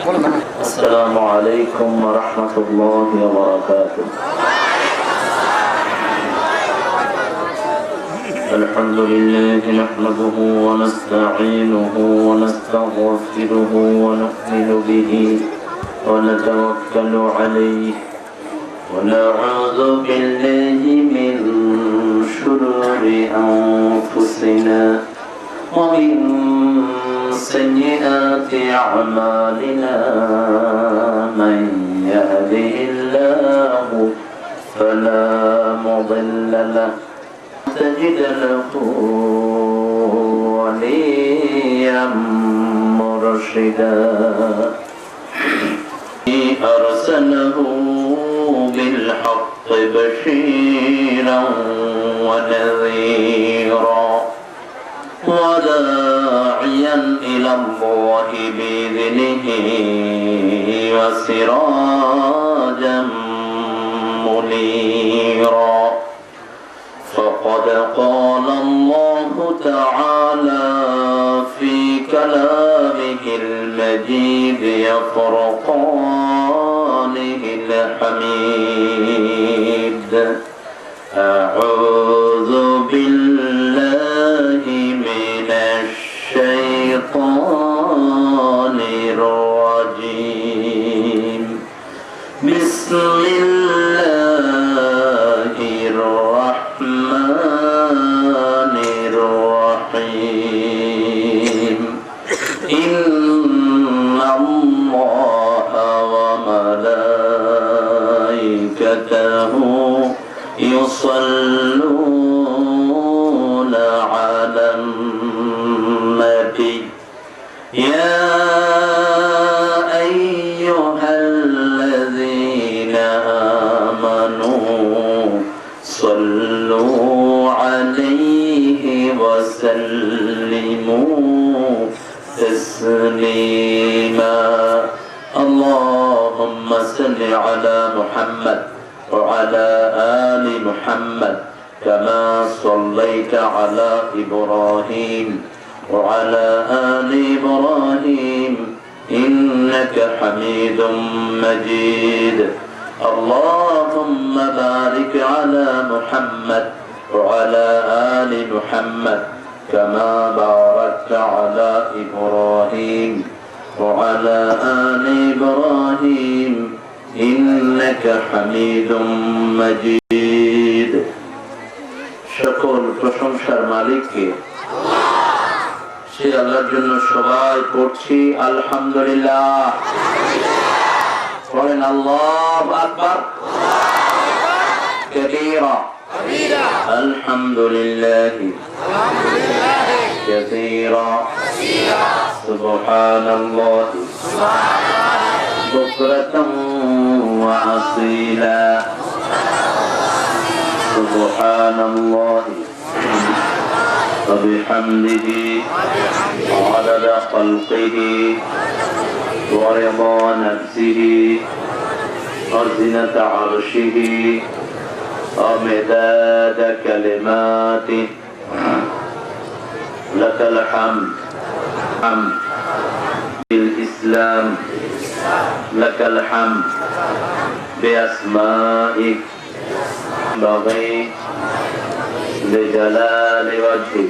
السلام عليكم ورحمة الله وبركاته. الحمد لله نحمده ونستعينه ونستغفره ونؤمن به ونتوكل عليه ونعوذ بالله من شرور أنفسنا ومن سيئات أعمالنا من يهده الله فلا مضل له تجد له وليا مرشدا أرسله بالحق بشيرا ونذيرا وداعيا إلى الله بإذنه وسراجا منيرا فقد قال الله تعالى في كلامه المجيد فرقانه الحميد أعوذ بالله من الشيطان الرجيم بسم الله الرحمن الرحيم إن الله وملائكته يصلون على النبي يا أيها الذين آمنوا صلوا عليه وسلموا تسليما اللهم صل على محمد وعلى آل محمد كما صليت على إبراهيم وعلى آل إبراهيم إنك حميد مجيد اللهم بارك على محمد وعلى آل محمد كما باركت على إبراهيم وعلى آل إبراهيم إنك حميد مجيد সকল প্রশংসার মালিক কে সে আল্লাহর জন্য সবাই পড়ছি আলহামদুলিল্লাহ পড়েন আল্লাহু আকবার কবীরা আলহামদুলিল্লাহ কাসীরা সুবহানাল্লাহ বুকরাতান ওয়া আসীলা সুবহানাল্লাহ وبحمده عدد خلقه ورضا نفسه وزنة عرشه ومداد كلماته لك الحمد بالإسلام لك الحمد بأسمائك بغي لجلال وجهك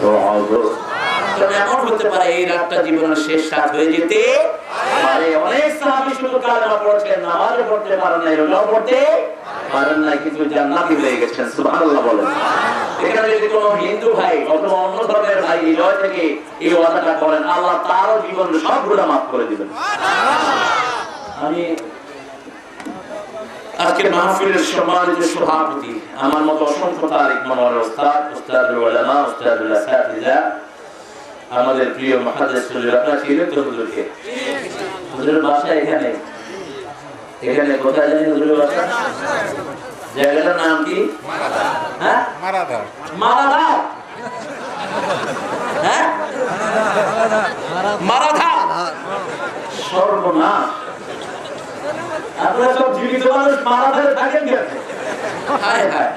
وعظمتك এমন হতে পারে এই রাতটা জীবনের শেষ রাত হয়ে যেতে পারে অনেক সাহাবী শুধু কালেমা পড়ছেন নামাজও পড়তে পারেন না রোজাও পড়তে পারেন না কিন্তু জান্নাতি হয়ে গেছেন সুবহানাল্লাহ বলেন এখানে যদি কোনো হিন্দু ভাই অথবা অন্য ধর্মের ভাই হৃদয় থেকে এই ওয়াদাটা করেন আল্লাহ তারও জীবনের সব গুনাহ মাফ করে দিবেন আমি আজকের মাহফিলের সম্মানিত সভাপতি আমার মতো অসংখ্য তারিক মনোয়ার ওস্তাদ উস্তাদুল উলামা উস্তাদুল আসাতিজা আমাদের প্রিয় মুহাদ্দিস হুজুর আপনারা ছিলেন তো হুজুরকে হুজুরের বাসা এখানে কোথায় জানেন হুজুরের বাসা জায়গাটার নাম কি হ্যাঁ মারাদা হ্যাঁ মারাদা সর্বনাশ আপনারা সব জীবিত মানুষ মারাদারে থাকেন কেন হায় হায়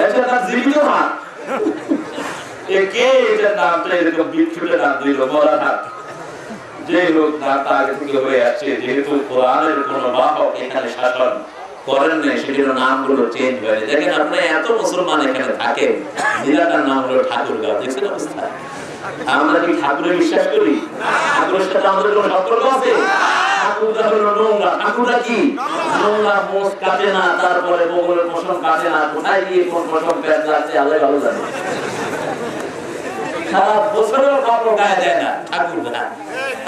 এটা তার জীবিত না একে এটা নামটা এরকম বিচ্ছুটে নাম দিল মরাদা যে লোক দাতা আগে থেকে হয়ে আসছে, যেহেতু কোরআনের কোন বাহক এখানে শাসন করেন নাই, সেজন্য নামগুলো চেঞ্জ হয়ে যায়। দেখেন আপনি এত মুসলমান এখানে থাকেন, জেলাটার নাম হলো ঠাকুরগাঁও। দেখছেন অবস্থা? আমরা কি ঠাকুরে বিশ্বাস করি? ঠাকুরের সাথে আমাদের কোনো সম্পর্ক আছে? ঠাকুরগাঁও হলো নোংরা। ঠাকুররা কি নোংরা? মোষ কাটে না, তারপরে বগলের পশম কাটে না, কোথায় গিয়ে কোন পশম প্যাঁচ লাগছে আল্লাহ ভালো জানে। সারা বছরেও কাপড় গায়ে দেয় না ঠাকুররা।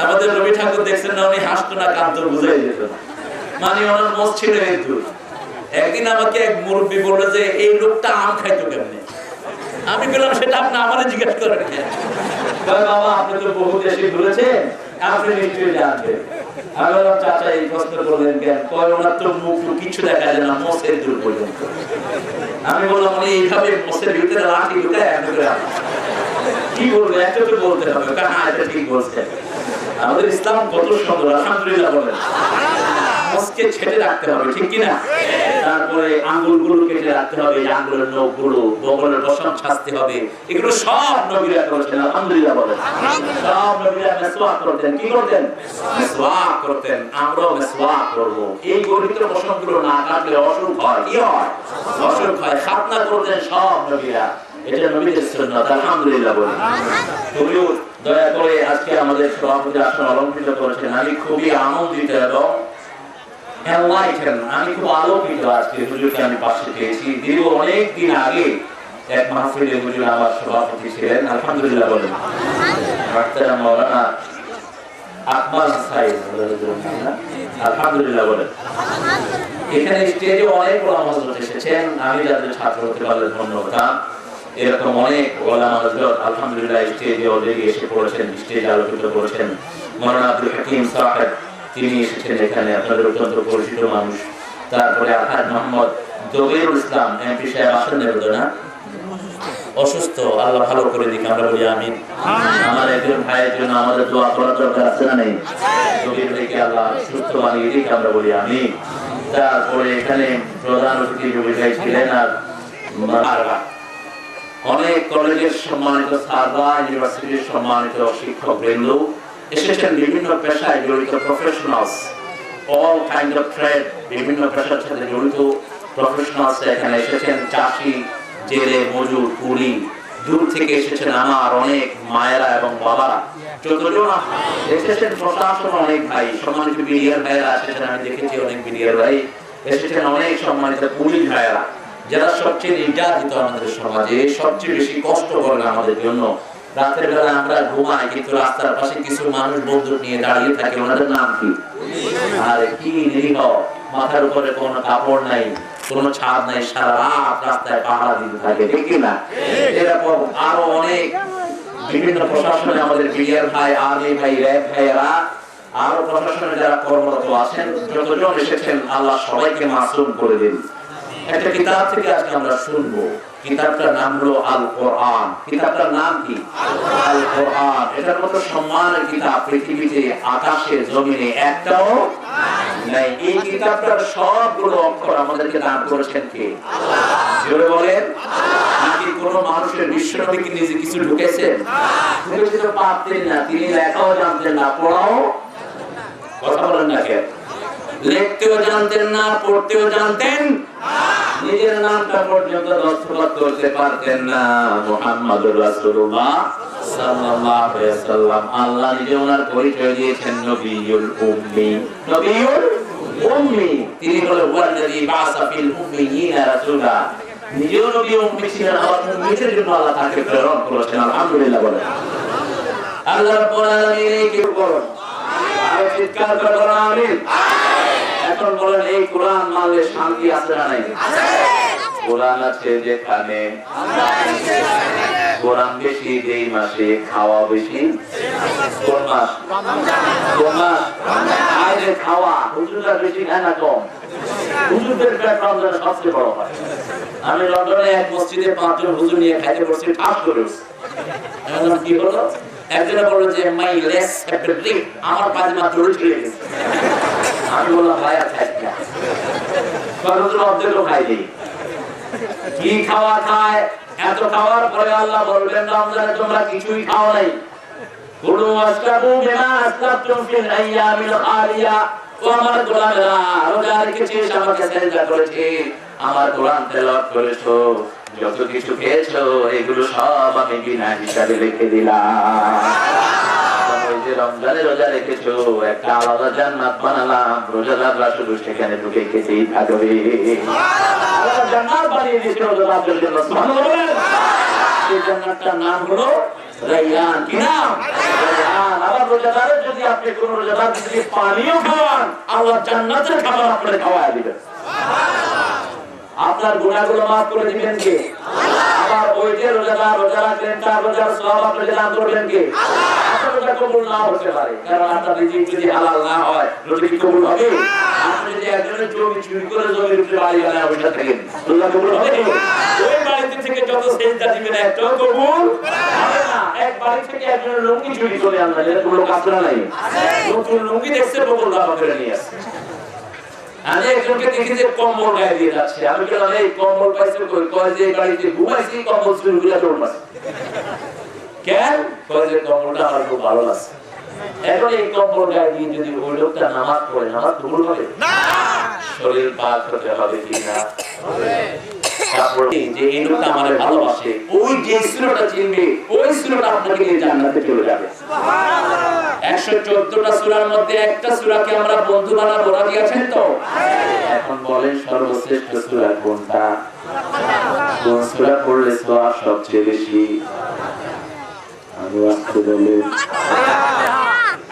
আমাদের রবি ঠাকুর দেখছেন না, উনি হাসতো না, কাঁদতো, বুঝাই যেত না, মানে ওনার মোষ ছিঁড়ে যেত। একদিন আমাকে এক মুরব্বী বললো যে এই লোকটা আম খাইতো কেমনে? আমি বললাম সেটা আপনি আমারে জিজ্ঞেস করেন। বাবা আপনি তো বহু দেশে ঘুরেছেন, আপনি নিশ্চয়ই জানবেন। আমি বললাম চাচা এই প্রশ্ন করলেন কেন? কয় ওনার তো মুখ কিছু দেখা যায় না, মোষের দূর পর্যন্ত। আমি বললাম উনি এইভাবে মোষের ভিতরে লাঠি ঢুকায় কি বলবো, একটা তো বলতে হবে। হ্যাঁ এটা ঠিক বলছেন। আমাদের ইসলাম কত সুন্দর, আলহামদুলিল্লাহ বলেন। মোষকে ছেটে রাখতে হবে, ঠিক কিনা? তারপরে আঙ্গুলগুলো কেটে রাখতে হবে, আঙ্গুলের নখগুলো, বগলের পশম ছাঁচতে হবে। এগুলো সব নবীরা করেছেন, আলহামদুলিল্লাহ বলেন। সব নবীরা মিসওয়াক করতেন। কি করতেন? মিসওয়াক করতেন। আমরাও মিসওয়াক করব। এই গরিত্র পশমগুলো না কাটলে অসুখ হয়। কি হয়? অসুখ হয়। খাতনা করতেন সব নবীরা। এটা নবীদের সুন্নাত, আলহামদুলিল্লাহ বলেন। হুজুর দয়া করে আজকে আমাদের সভাপতি আসন অলংকৃত করেছেন। আমি খুবই আনন্দিত এবং আমি খুব আলোকিত আজকে হুজুরকে আমি পাশে পেয়েছি। দীর্ঘ অনেক দিন আগে এক মাহফিলে হুজুর আমার সভাপতি ছিলেন, আলহামদুলিল্লাহ বলেন। মাহতারাম মাওলানা আকমাল সাহেব, আলহামদুলিল্লাহ বলেন। এখানে স্টেজে অনেক ওলামা হযরত এসেছেন, আমি যাদের ছাত্র হতে পারলে ধন্য হতাম। এরকম অনেক ওলামা হযরত আলহামদুলিল্লাহ স্টেজে অলরেডি এসে পড়েছেন, স্টেজে আলোকিত করেছেন। মাওলানা আব্দুল হাকিম সাহেব তিনি এসেছেন এখানে, আপনাদের অত্যন্ত পরিচিত মানুষ। তারপরে আলহাজ মোহাম্মদ জবিরুল ইসলাম এমপি সাহেব আসেন না, অসুস্থ, আল্লাহ ভালো করে দিক, আমরা বলি আমিন। আমার একজন ভাইয়ের জন্য আমাদের দোয়া করার দরকার আছে না নেই? জবির ভাইকে আল্লাহ সুস্থ বানিয়ে দিক, আমরা বলি আমিন। তারপরে এখানে প্রধান অতিথি জবির ভাই ছিলেন। আর অনেক কলেজের সম্মানিত স্যাররা, ইউনিভার্সিটির সম্মানিত শিক্ষক বৃন্দ এসেছেন, বিভিন্ন পেশায় জড়িত professionals, all kind of trade, বিভিন্ন পেশার সাথে জড়িত প্রফেশনালস এখানে এসেছেন। চাষি, জেলে, মজুর, কুলি, দূর থেকে এসেছেন আমার অনেক মায়েরা এবং বাবারা, যতজন এসেছেন। প্রশাসন অনেক ভাই, সম্মানিত বিডিআর ভাইয়েরা এসেছেন, আমি দেখেছি অনেক বিডিআর ভাই এসেছেন, অনেক সম্মানিত পুলিশ ভাইয়েরা, যারা সবচেয়ে নির্যাতিত আমাদের সমাজে, সবচেয়ে বেশি কষ্ট করেন আমাদের জন্য। রাতের বেলা আমরা ঘুমাই, কিন্তু রাস্তার পাশে কিছু মানুষ বন্দুক নিয়ে দাঁড়িয়ে থাকে, ওনাদের নাম কি? আর কি নিরীহ, মাথার উপরে কোনো কাপড় নাই, কোনো ছাদ নাই, সারা রাত রাস্তায় পাহারা দিতে থাকে, ঠিক কিনা? এরকম আরো অনেক বিভিন্ন প্রশাসনে আমাদের বিডিআর ভাই, আর্মি ভাই, র্যাব ভাইয়েরা, আরো প্রশাসনে যারা কর্মরত আছেন, যতজন এসেছেন, আল্লাহ সবাইকে মাসুম করে দিন। একটা কিতাব থেকে আজকে আমরা শুনবো, কিতাবটার নাম হলো আল কোরআন। কিতাবটার নাম কি? আল কোরআন। এটার মতো সম্মানের কিতাব পৃথিবীতে, আকাশে, জমিনে একটাও নাই। এই কিতাবটার সবগুলো অক্ষর আমাদেরকে দান করেছেন কে? জোরে বলেন। নাকি কোন মানুষের বিশ্বনবী কি নিজে কিছু ঢুকেছেন? ঢুকেছিল পারতেন না, তিনি লেখাও জানতেন না, পড়াও, কথা বলেন না কেন? লিখতেও জানতেন না, পড়তেও জানতেন, নিজের নামটা পর্যন্ত দস্তখত করতে পারতেন না। মুহাম্মদুর রাসূলুল্লাহ সাল্লাল্লাহু আলাইহি ওয়াসাল্লাম, আল্লাহ নিজে ওনার পরিচয় দিয়েছেন নবিয়ুল উম্মি। নবিয়ুল উম্মি, তিনি হলেন ওয়াল্লাযী বা'সা ফিল উম্মিয়িনা রাসূলা। নিজেও নবী উম্মি ছিলেন, আবার উম্মিদের জন্য আল্লাহ তাকে প্রেরণ করেছেন, আলহামদুলিল্লাহ বলেন। আল্লাহ রাব্বুল আলামিন এই কি বলেন? আর চিৎকার করে বলেন আমিন। এখন বলেন এই কোরআন মানলে শান্তি আছে না নাই? কোরআন আছে যেখানে, কোরআন বেশি যেই মাসে, খাওয়া বেশি কোন মাস? কোন মাস? আইলে খাওয়া হুজুররা বেশি খায় না কম? হুজুরদের পেট রমজান সবচেয়ে বড় হয়। আমি লন্ডনে এক মসজিদে 5 জন হুজুর নিয়ে খাইতে বসছি, ঠাস করে এখন কি হলো? একজনে বলল যে মাই লেস হ্যাপি, আমার পাজামা জড়িয়ে চলে গেছে। আমি বললাম ভাই আর খাই না, হুজুর অর্ধেকও খাই নেই। কি খাওয়া খায়? এত খাওয়ার পরে আল্লাহ বলবেন রমজানে তোমরা কিছুই খাও নাই, কুলু ওয়াশরাবু বিমা আসলাফতুম ফিল আইয়ামিল খালিয়া। ও আমার গোলামেরা, রোজা রেখেছিস, আমাকে সিজদা করেছিস, আমার কোরআন তেলাওয়াত করেছো, যত কিছু খেয়েছো এগুলো সব আমি বিনা হিসাবে লিখে দিলাম। ওই যে রমজানে রোজা রেখেছো, একটা আলাদা জান্নাত বানালাম, রোজাদাররা শুধু সেখানে ঢুকে খেতেই থাকবে। আলাদা জান্নাত বানিয়ে দিয়েছে রোজাদারদের জন্য। সুবহানাল্লাহ। সেই জান্নাতটার নাম হলো রায়্যান। কি নাম? রায়্যান। আবার রোজাদারের যদি আপনি কোন রোজাদার যদি পানিও খাওয়ান, আল্লাহ জান্নাতের খাবার আপনাকে খাওয়ায় দিবেন। আপনার গুনাহগুলো মাফ করে দিবেন কে? আবার ওই যে রোজাদার রোজা রাখলেন, তার রোজার সওয়াব আপনাকে দান করবেন কে? আপনার রোজা কবুল না হতে পারে, কারণ আপনার রিজিক যদি হালাল না হয়, রোজা কি কবুল হবে? আপনি যদি একজনের জমি চুরি করে জমির উপরে বাড়ি বানায় বসে থাকেন, রোজা কবুল হবে? ওই বাড়িতে থেকে যত সেজদা দিবেন একটাও কবুল হবে না। এক বাড়ি থেকে একজনের লুঙ্গি চুরি করে আনলেন, এরকম লোক আছে না নাই? নতুন লুঙ্গি দেখছে, বকুল দাবা করে নিয়ে আসছে। আমি একজনকে দেখি যে কম্বল গায়ে দিয়ে যাচ্ছে, আমি বললাম এই কম্বল পাইছে কই? কয় যে গাড়িতে ঘুমাইছি, কম্বল চুরি করে দৌড় মারছে। কেন? কয় যে কম্বলটা আমার খুব ভালো লাগছে। এখন এই কম্বল গায়ে দিয়ে যদি ওই লোকটা নামাজ পড়ে, নামাজ কবুল হবে না? শরীর পাক হতে হবে কি না? হবে। তারপরে যে এই লোকটা আমারে ভালোবাসে, ওই যে সূরাটা চিনবে, ওই সূরাটা আপনাকে নিয়ে জান্নাতে চলে যাবে। সুবহানাল্লাহ। 114টা সূরার মধ্যে একটা সূরাকে আমরা বন্ধু বানাবো, রাজি আছেন তো? এখন বলেন সর্বশ্রেষ্ঠ সূরা কোনটা? কোন সূরা পড়লে সওয়াব সবচেয়ে বেশি? আমি আজকে বলি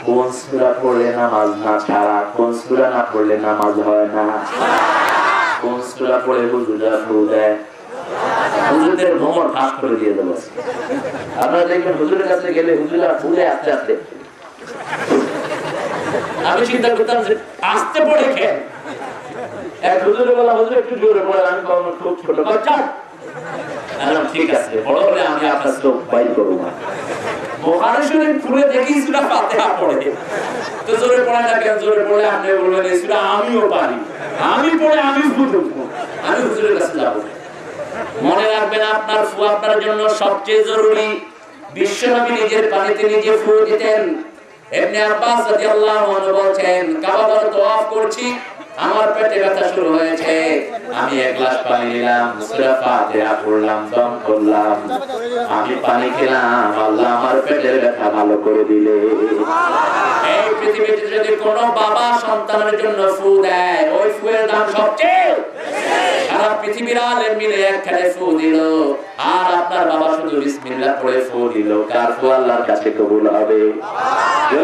কোন সূরা পড়লে নামাজ না ছাড়া, কোন সূরা না পড়লে নামাজ হয় না, কোন সূরা পড়ে হুজুররা ফু দেয়, হুজুরদের ভ্রমণ ফাঁস করে দিয়ে দেবো। আপনারা দেখবেন হুজুরের কাছে গেলে হুজুররা ফু দেয় আস্তে আস্তে। আমি চিন্তা করতাম যে আস্তে পড়ে খেয়ে এক হুজুরে বলা, হুজুর একটু জোরে পড়ে, আমি কখনো খুব ছোট বাচ্চা, ঠিক আছে বড় হলে আমি আপনার চোখ বাইর করবো না। বুখারী শরীফ খুলে দেখি সূরা ফাতিহা পড়ে, তো জোরে পড়ে না কেন? জোরে পড়লে আপনি বলবেন এই সূরা আমিও পারি, আমি পড়ে আমি বুঝবো, আমি হুজুরের কাছে যাব। মনে রাখবেন আপনার ফু আপনার জন্য সবচেয়ে জরুরি। বিশ্বনবী নিজের পানিতে নিজে ফু দিতেন। ইবনে আব্বাস রাদিয়াল্লাহু আনহু বলেন, কাবার তওয়াফ করছি, আমার পেটে ব্যথা শুরু হয়েছে, আমি এক গ্লাস পানি নিলাম, সূরা ফাতিহা পড়লাম, দম করলাম, আমি পানি খেলাম, আল্লাহ আমার পেটের ব্যথা ভালো করে দিলে। এই পৃথিবীতে যদি কোনো বাবা সন্তানের জন্য ফু দেয়, ওই ফুয়ের দাম সবচেয়ে সারা পৃথিবীর আলেম মিলে একখানে ফু দিল, আর আপনার বাবা শুধু বিসমিল্লাহ পড়ে ফু দিল, কার ফু আল্লাহর কাছে কবুল হবে?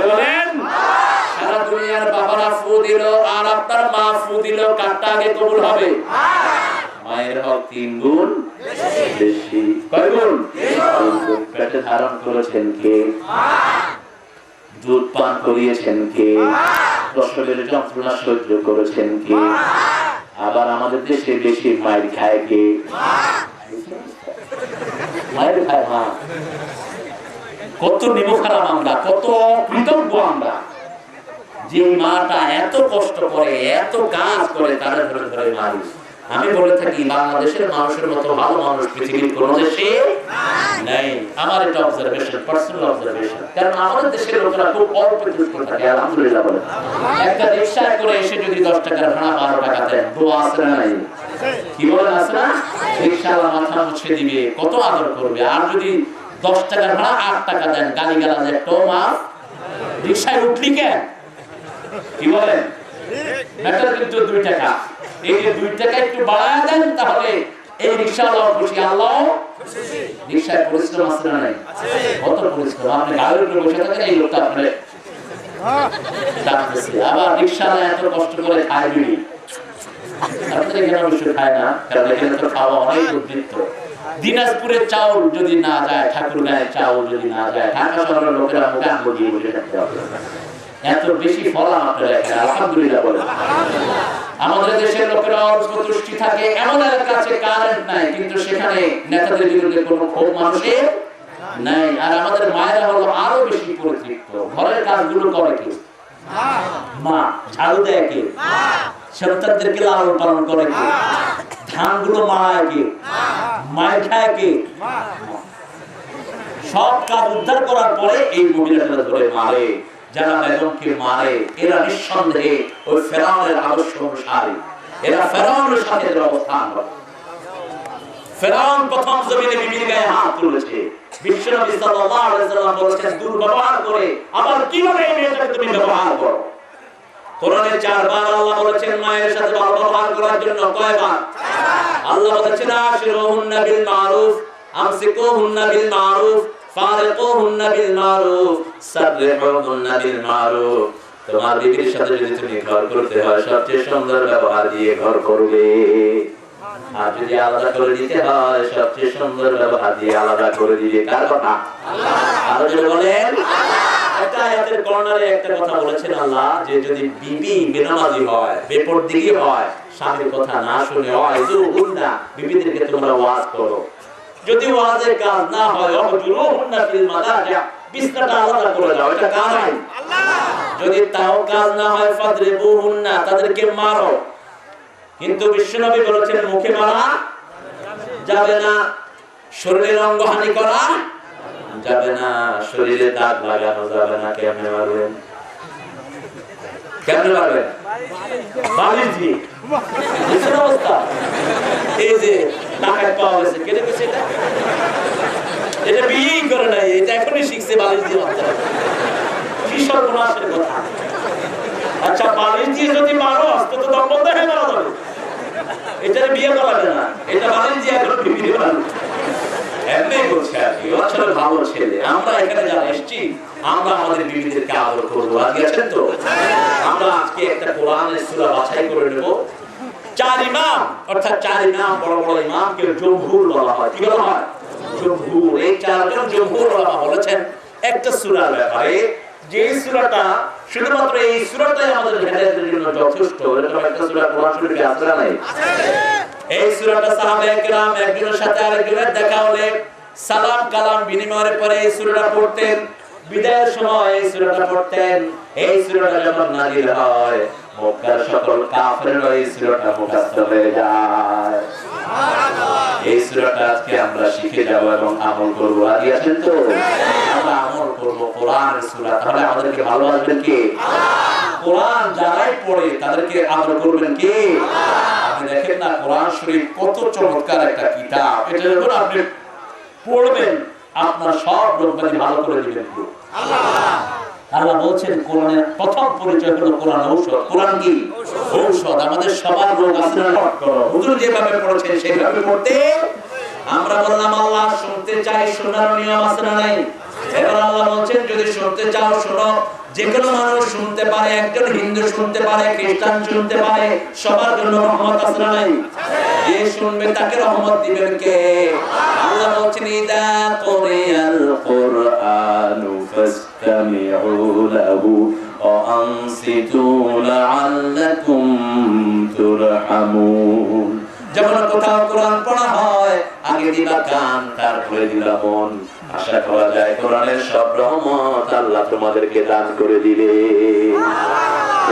বলেন। সারা দুনিয়ার বাবারা ফু দিল আর আপনার মা ফু দিল, কারটা আগে কবুল হবে? মায়ের হক 3 গুণ বেশি। কয় গুণ? 3 গুণ। পেটে ধারণ করেছেন কে? দুধ পান করিয়েছেন কে? প্রসবের যন্ত্রণা সহ্য করেছেন কে? আবার আমাদের দেশে বেশি মায়ের খায় কে? মায়ের খায় মা। কত নিমখারাম আমরা, কত কৃতজ্ঞ আমরা যে মাটা এত কষ্ট করে, এত কাজ করে, তারা ধরে ধরে মারি। আমি বলে থাকি বাংলাদেশের মানুষের মতো ভালো মানুষ পৃথিবীর কোন দেশে নাই। আমার এটা অবজারভেশন, পার্সোনাল অবজারভেশন। কারণ আমাদের দেশের লোকেরা খুব অল্প দুঃখ থাকে, আলহামদুলিল্লাহ বলে। একটা রিকশায় করে এসে যদি 10 টাকার ভাড়া 12 টাকা দেন, দোয়া আছে না নাই? কি বলেন আছে না? রিকশাওয়ালা মাথা মুছে দিবে, কত আদর করবে। আর যদি 10 টাকার ভাড়া 8 টাকা দেন, গালিগালাজ একটাও মাফ। রিকশায় উঠলি কেন? কি বলেন? মেটার কিন্তু 2 টাকা। এই যে 2 টাকা একটু বাড়ায় দেন, তাহলে এই রিকশাওয়ালা খুশি, আল্লাহ খুশি। রিকশায় পরিশ্রম আছে না নাই? কত পরিশ্রম। আপনি গাড়ির উপরে বসে থাকেন, এই লোকটা আপনি ডাকতেছে। আবার রিকশাওয়ালা এত কষ্ট করে খায় বিড়ি, আপনাদের এখানে অবশ্য খায় না, কারণ এখানে তো খাওয়া অনেক উদ্বৃত্ত। দিনাজপুরের চাউল যদি না যায়, ঠাকুরগাঁয়ের চাউল যদি না যায়, ঢাকা শহরের লোকেরা মুখে আঙ্গুল দিয়ে বসে থাকতে হবে। এত বেশি ফলন আপনারা এখানে, আলহামদুলিল্লাহ বলেন। আমাদের দেশের লোকেরা অল্প তুষ্টি থাকে, এমন এলাকা আছে কারেন্ট নাই, কিন্তু সেখানে নেতাদের বিরুদ্ধে কোনো ক্ষোভ মানুষের নাই। আর আমাদের মায়েরা হলো আরো বেশি পরিতৃপ্ত। ঘরের কাজগুলো করে কে? মা। ঝাড়ু দেয় কে? সন্তানদেরকে লালন পালন করে কে? ধানগুলো মাড়ায় কে? মায়ের খায় কে? সব কাজ উদ্ধার করার পরে এই মহিলাটা ধরে মারে। যারা বেগমকে মারে এরা নিঃসন্দেহে ওই ফেরাউনের আদর্শ অনুসারী, এরা ফেরাউনের সাথে অবস্থান করে। ফেরাউন প্রথম জমিনে বিবির গায়ে হাত তুলেছে। বিশ্বনবী সাল্লাল্লাহু আলাইহি ওয়াসাল্লাম বলেছেন দুর্ব্যবহার করে আবার কিভাবে এই মেয়েটাকে তুমি ব্যবহার করো। কোরআনে 4 বার আল্লাহ বলেছেন মায়ের সাথে ভালো ব্যবহার করার জন্য। কয়বার? আল্লাহ বলেছেন আশিরুহুন্না বিল মারুফ, আমসিকুহুন্না বিল মারুফ, ফারিকুহুন্না বিল মারুফ, সাররিহুন্না বিল মারুফ। তোমার বিবির সাথে যদি তুমি ঘর করতে হয় সবচেয়ে সুন্দর ব্যবহার দিয়ে ঘর করবে, আর যদি আলাদা করে দিতে হয় সবচেয়ে সুন্দর ব্যবহার দিয়ে আলাদা করে দিবে। কার কথা? আল্লাহ। আর যদি বলেন একটা আয়াতের কর্নারে একটা কথা বলেছেন আল্লাহ, যে যদি বিবি বেনামাজি হয়, বেপরদিগি হয়, স্বামীর কথা না শুনে ওয়াইজুহুন্না, বিবিদেরকে তোমরা ওয়াজ করো। যদি ওয়াজের কাজ না হয় ওয়াজুরুহুন্না ফিল মাদাজি, বিছনাটা আলাদা করে দাও। এটা কার আইন? আল্লাহ। যদি তাও কাজ না হয় ফাদরিবুহুন্না, তাদেরকে মারো। কিন্তু বিশ্বনবী বলেছেন মুখে মারা যাবে না, শরীরের অঙ্গহানি করা যাবে না, শরীরে দাগ লাগানো যাবে না। কেমনে মারবেন? কেমনে মারবেন? বালিশ দিয়ে। বুঝছেন অবস্থা? এই যে টাকায় পাওয়া গেছে, কেটে গেছে এটা, এটা বিয়েই করে নাই, এটা এখনই শিখছে বালিশ দিয়ে মারতে হবে। কি সর্বনাশের কথা! আচ্ছা বালিশ দিয়ে যদি মারো তো তো দম বন্ধ হয়ে মারা যাবে, এটা বিয়ে করা যাবে না, এটা বালিশ দিয়ে এখন বিয়ে করা যাবে। এমনি বলছে আর কি, আসলে ভালো ছেলে। আমরা এখানে যারা এসেছি আমরা আমাদের বিবিদেরকে আদর করবো। আজকে আছেন তো? আমরা আজকে একটা কোরআনের সূরা বাছাই করে নেব। 4 ইমাম, অর্থাৎ 4 ইমাম, বড় বড় ইমামকে জমহুর বলা হয়। কি বলা হয়? জমহুর। এই 4 জন জমহুর ওলামা বলেছেন একটা সূরার ব্যাপারে, যে সূরাটা শুধুমাত্র এই সূরাটাই আমাদের হেদায়েতের জন্য যথেষ্ট। এরকম একটা সূরা কোরআন শরীফে আছে না নাই? এই সূরাটা সাহাবায়ে কেরাম একজনের সাথে আরেকজনের দেখা হলে সালাম কালাম বিনিময়ের পরে এই সূরাটা পড়তেন। বিদায়ের সময় এই সূরাটা পড়তেন। এই সূরাটা যখন নাযিল হয় মক্কার সকল কাফেররা এই সূরাটা মুখস্থ হয়ে যায়। সুবহানাল্লাহ। এই সূরাটা আজকে আমরা শিখে যাব এবং আমল করব। আজকে আছেন তো? আমরা আমল করব কোরআনের সূরা। তাহলে আমাদেরকে ভালোবাসবেন কে? আল্লাহ। কোরআন যারাই পড়ে তাদেরকে আদর করবেন কে? আল্লাহ। আপনি দেখেন না কোরআন শরীফ কত চমৎকার একটা কিতাব। এটা যখন আপনি পড়বেন আপনার সব রোগবাদী ভালো করে দিবেন আল্লাহ। আল্লাহ বলছেন কোরআনের প্রথম পরিচয় হলো কোরআন ঔষধ। কোরআন কি? ঔষধ। আমাদের সবার রোগ আছে না? হুজুর যেভাবে পড়েছেন সেইভাবে পড়তে। আমরা বললাম আল্লাহ শুনতে চাই, শোনার নিয়ম আছে না নাই? এবার আল্লাহ বলছেন যদি শুনতে চাও শোনো। যে কোনো মানুষ শুনতে পারে, একজন হিন্দু শুনতে পারে, খ্রিস্টান শুনতে পারে, সবার জন্য রহমত আছে না নাই? যে শুনবে তাকে রহমত দিবেন কে? আল্লাহ বলছেন ইদা কুরিয়াল কুরআনু ফাসতামিউ লাহু ওয়া আনসিতু লাআল্লাকুম তুরহামুন। যখন কোথাও কোরআন পড়া হয় আগে দিবা কান, তারপরে দিবা মন। আশা করা যায় কোরআনের সব রহমত আল্লাহ তোমাদেরকে দান করে দিবে।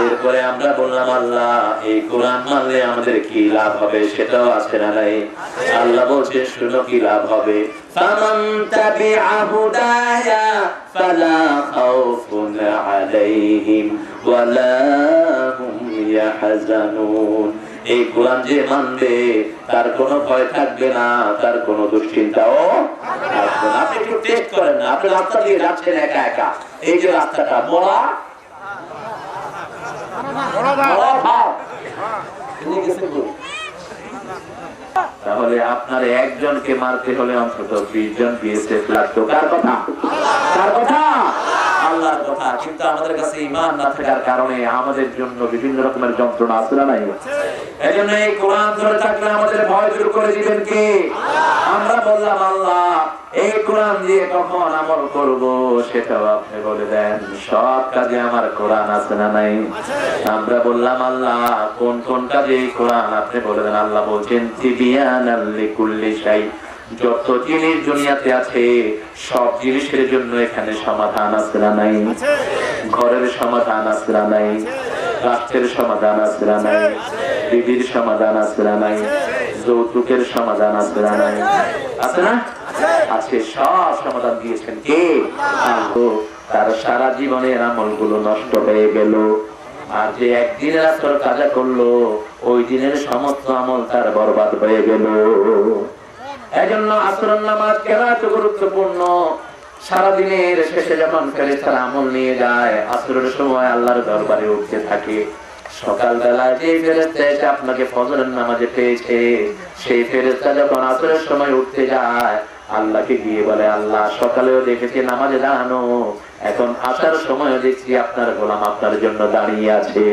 এরপরে আমরা বললাম আল্লাহ এই কোরআন মানলে আমাদের কি লাভ হবে সেটাও আছে না নাই? আল্লাহ বলছে শুনো কি লাভ হবে। ফামান তাবিআ হুদায়া ফালা খাউফুন আলাইহিম ওয়ালা হুম ইয়াহজানুন। এই কোরআন যে মানবে তার কোনো ভয় থাকবে না, তার কোনো দুশ্চিন্তাও থাকবে না। আপনি একটু টেস্ট করেন না, আপনি রাস্তা দিয়ে যাচ্ছেন একা একা, এই যে রাস্তাটা বড় তাহলে আপনার একজনকে মারতে হলে অন্তত 20 জন বিএসএফ লাগতো। কার কথা? কার কথা? আল্লাহর কথা। কিন্তু আমাদের কাছে ঈমান না থাকার কারণে আমাদের জন্য বিভিন্ন রকমের যন্ত্রণা আছে না নাই? এজন্য এই কোরআন ধরে থাকলে আমাদের ভয় দূর করে দিবেন কে? আমরা বললাম আল্লাহ এই কোরআন দিয়ে কখন আমল করব সেটাও আপনি বলে দেন। সব কাজে আমার কোরআন আছে না নাই? আমরা বললাম আল্লাহ কোন কোন কাজে এই কোরআন আপনি বলে দেন। আল্লাহ বলছেন তিবিয়ানাল লিকুল্লি শাই। যত জিনিস দুনিয়াতে আছে সব জিনিসের জন্য এখানে সমাধান আছে না নাই? ঘরের সমাধান আছে না নাই? রাষ্ট্রের সমাধান আছে না নাই? বিবির সমাধান আছে না নাই? যৌতুকের সমাধান আছে না নাই? আছে না? আছে, সব সমাধান দিয়েছেন কে? আল্লাহ। তার সারা জীবনের আমলগুলো নষ্ট হয়ে গেল, আর যে একদিনের আসর কাজা করলো ওই দিনের সমস্ত আমল তার বরবাদ হয়ে গেল। এজন্য আসরের নামাজ কেন এত গুরুত্বপূর্ণ? সারাদিনের শেষে যখন ফেরেশতারা আমল নিয়ে যায়, আসরের সময় আল্লাহর দরবারে উঠতে থাকে। সকালবেলা যে ফেরেশতা এসে আপনাকে ফজরের নামাজে পেয়েছে, সেই ফেরেশতা যখন আসরের সময় উঠতে যায়, আল্লাহকে গিয়ে বলে, আল্লাহ সকালেও দেখেছি নামাজে দাঁড়ানো, এখন আসার সময় দেখছি আপনার গোলাম আপনার জন্য দাঁড়িয়ে আছে।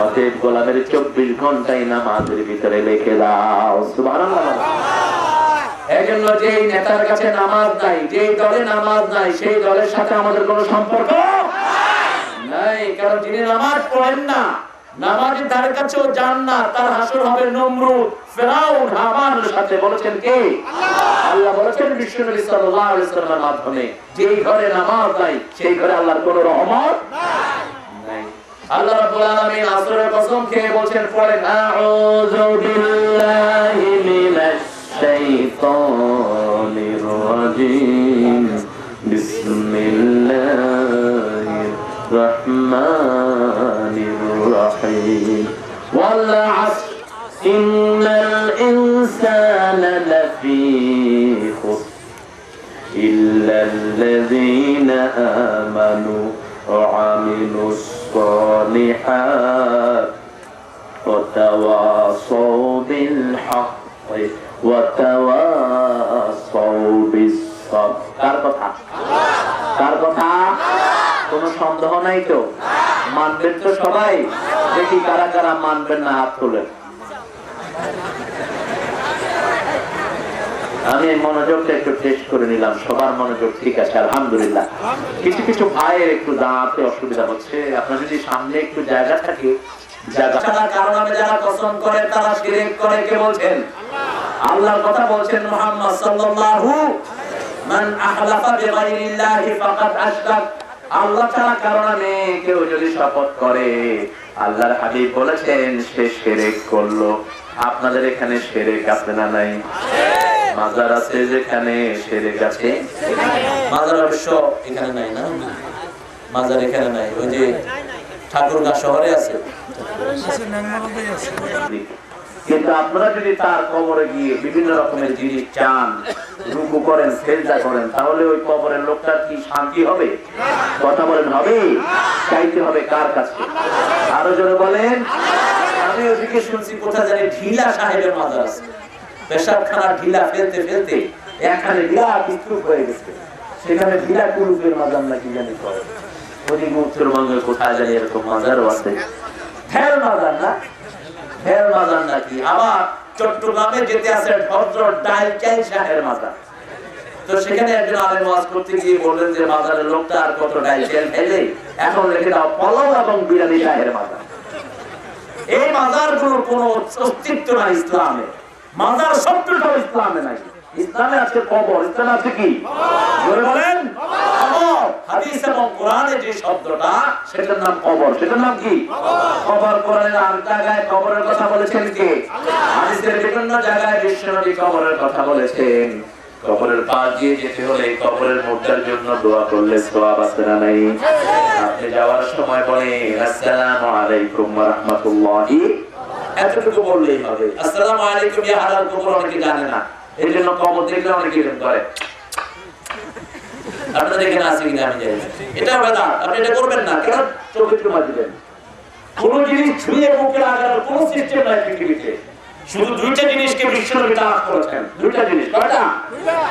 অতএব গোলামের 24 ঘন্টাই নামাজের ভিতরে রেখে দাও। সুবহানাল্লাহ। এজন্য যেই নেতার কাছে নামাজ নাই, যেই দলে নামাজ নাই, সেই দলের সাথে আমাদের কোনো সম্পর্ক নাই। কারণ যিনি নামাজ পড়েন না, নামাজের ধারে কাছেও যান না, তার হাসর হবে নমরুদ, ফিরাউন, হামানের সাথে। বলেছেন কে? আল্লাহ বলেছেন বিশ্বনবী সাল্লাল্লাহু আলাইহি ওয়াসাল্লামের মাধ্যমে, যেই ঘরে নামাজ নাই সেই ঘরে আল্লাহর কোনো রহমত নাই। আল্লাহ রাব্বুল আলামিন আসরের কসম খেয়ে বলেন, পড়েন, আউযু বিল্লাহি মিনাশ শাইতানির রাজীম, বিসমিল্লাহির রহমানির রহিম, ওয়াল আসর ইন্নাল ইনসানা লাফী খুসর ইল্লাল্লাযীনা আমানু ওয়া আমিলুস সালিহাত ওয়া তাওয়াসাউ বিল হাক্কি ওয়া তাওয়াসাউ বিস সাবর। কার কথা? কার কথা? কোনো সন্দেহ নাই তো? মানবেন তো সবাই? দেখি কারা কারা মানবেন না, হাত তোলেন। আমি মনোযোগটা একটু টেস্ট করে নিলাম, সবার মনোযোগ ঠিক আছে, আলহামদুলিল্লাহ। কিছু কিছু ভাইয়ের একটু দাঁড়াতে অসুবিধা হচ্ছে, আপনার যদি সামনে একটু জায়গা থাকে, জায়গা কারণ আমি যারা কসম করে তারা শিরক করে। কে বলছেন? আল্লাহর কথা বলছেন মুহাম্মদ সাল্লাল্লাহু, মান আহলাফা বিগাইরিল্লাহি ফাকাদ আশরাক। আল্লাহ ছাড়া কারণ আমি কেউ যদি শপথ করে, আল্লাহর হাবিব বলেছেন সে শিরক করলো। আপনাদের এখানে শিরক আছে না নাই? মাজার আছে যেখানে শিরক আছে? মাজার অবশ্য এখানে নাই না, মাজার এখানে নাই, ওই যে ঠাকুরগাঁ শহরে আছে। কিন্তু আপনারা যদি তার কবরে গিয়ে বিভিন্ন রকমের জিনিস চান, রুকু করেন, সেজদা করেন, তাহলে ওই কবরের লোকটার কি শান্তি হবে? কথা বলেন, হবে? চাইতে হবে কার কাছে? আরো জোরে বলেন। আমি ওদিকে শুনছি কোথা জানি ঢিলা সাহেবের মাজার আছে, পেশাবখানা ঢিলা ফেলতে ফেলতে এখানে ঢিলা কিছু হয়ে গেছে, সেখানে ঢিলা কুলুপের মাজার নাকি জানি করে। ওদিকে উত্তরবঙ্গে কোথায় জানি এরকম মাজারও আছে। ফেল মাজার না, ফেল মাজার নাকি। আবার চট্টগ্রামে যেতে আছে হযরত ডাইচাই শাহের মাজার। তো সেখানে একজন আলেম ওয়াজ করতে গিয়ে বললেন যে মাজারের লোকটা আর কত ডাইচাই ফেলে, এখন লিখে দাও পোলাও এবং বিরিয়ানি শাহের মাজার। এই মাজারগুলোর কোনো অস্তিত্ব নাই ইসলামে। মাজার শব্দটাও ইসলামে নাই। ইসলামে আছে কবর, ইসলামে আছে কি? জোরে বলেন, কবর। হাদিস এবং কোরআনে যে শব্দটা, সেটার নাম কবর। সেটার নাম কি? কবর। কোরআনের আর জায়গায় কবরের কথা বলেছেন কে? হাদিসের বিভিন্ন জায়গায় বিশ্বনবী কবরের কথা বলেছেন। কবরের পাশ দিয়ে যেতে হলে কবরের মুর্দার জন্য দোয়া করলে সওয়াব আছে না নাই? আপনি যাওয়ার সময় বলেন আসসালামু আলাইকুম ওয়া রাহমাতুল্লাহি, এতটুকু বললেই হবে। আসসালামু আলাইকুম ইয়া আহলাল কবর অনেকে জানে না, এই জন্য কবর দেখলে অনেকে এরকম করে। আপনাদের এখানে আছে কিনা আমি জানি না, এটা বেদাত। আপনি এটা করবেন না। কেন? চোখে চুমা দিবেন। কোন জিনিস ছুঁয়ে মুখে লাগানোর কোন সিস্টেম নাই পৃথিবীতে। শুধু দুইটা জিনিসকে বিশ্বনবী তালাক করেছেন। দুইটা জিনিস। কয়টা?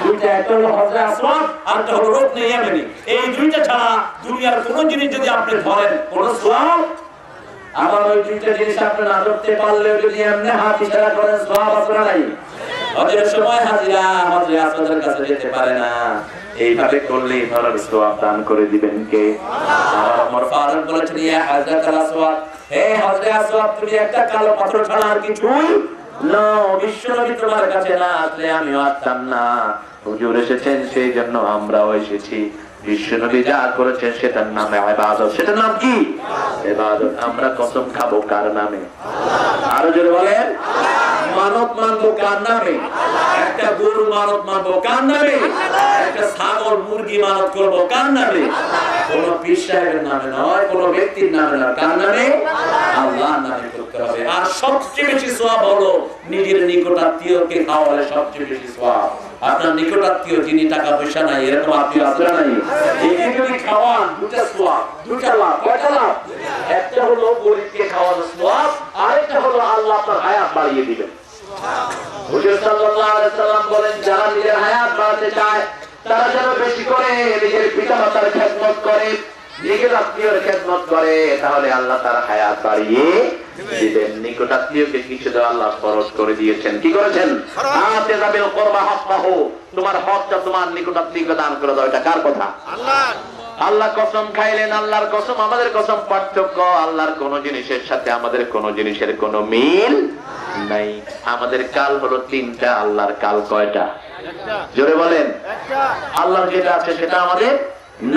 দুইটা। একটা হলো হযরত আসওয়াদ, আর একটা হলো রুকনে ইয়ামানি। এই দুইটা ছাড়া দুনিয়ার কোন জিনিস যদি আপনি ধরেন, কোন সওয়াব। আবার ওই দুইটা জিনিস আপনি না ধরতে পারলেও যদি এমনি হাত ইশারা করেন, সওয়াব আছে না নাই? হজের সময় হাজিরা হযরত আসওয়াদের কাছে যেতে পারে না, এইভাবে করলেই ধরার সওয়াব দান করে দিবেন কে? আল্লাহ। ওমর ফারুক বলেছেন, ইয়া হযরত আসওয়াদ, হে হযরত আসওয়াদ, তুমি একটা কালো পাথর ছাড়া আর কিছুই না। বিশ্বনবী তোমার কাছে না আসলে আমিও আসতাম না। হুজুর এসেছেন, সেই জন্য আমরাও এসেছি। বিশ্বনবী যা করেছেন সেটার নাম ইবাদত। সেটার নাম কি? ইবাদত। আমরা কসম খাবো কার নামে? আরো জোরে বলেন। মানত মানবো কার নামে? একটা গরু মানত মানবো কার নামে? একটা ছাগল মুরগি মানত করবো কার নামে? কোন পীর সাহেবের নামে নয়, কোন ব্যক্তির নামে নয়, কার নামে? আল্লাহর নামে করতে হবে। আর সবচেয়ে বেশি সওয়াব হলো নিজের নিকটাত্মীয়কে খাওয়ালে সবচেয়ে বেশি সওয়াব। আপনার নিকটাত্মীয় যিনি টাকা পয়সা নাই, এরকম আত্মীয় আছে না নাই? একে যদি খাওয়ান দুটা সওয়াব, দুটা লাভ। কয়টা লাভ? একটা হলো গরিবকে খাওয়ানোর সওয়াব, আরেকটা হলো আল্লাহ আপনার হায়াত বাড়িয়ে দিবেন। হুজুর সাল্লাল্লাহু আলাইহি সাল্লাম বলেন, যারা নিজের হায়াত বাড়াতে চায় তারা যেন বেশি করে নিজের পিতামাতার খেদমত করে, নিজের আত্মীয়র খেদমত করে, তাহলে আল্লাহ তার হায়াত বাড়িয়ে দিবেন। নিকটাত্মীয়কে কিছু দেওয়া আল্লাহ ফরজ করে দিয়েছেন। কি করেছেন? আতে যাবিল কুরবা হাক্কাহু, তোমার হকটা তোমার নিকটাত্মীয়কে দান করে দাও। এটা কার কথা? আল্লাহর। আল্লাহ কসম খাইলেন, আল্লাহর কসম আমাদের কসম পার্থক্য। আল্লাহর কোন জিনিসের সাথে আমাদের কোন জিনিসের কোন মিল নাই। আমাদের কাল হলো তিনটা, আল্লাহর কাল কয়টা? জোরে বলেন। আল্লাহর যেটা আছে সেটা আমাদের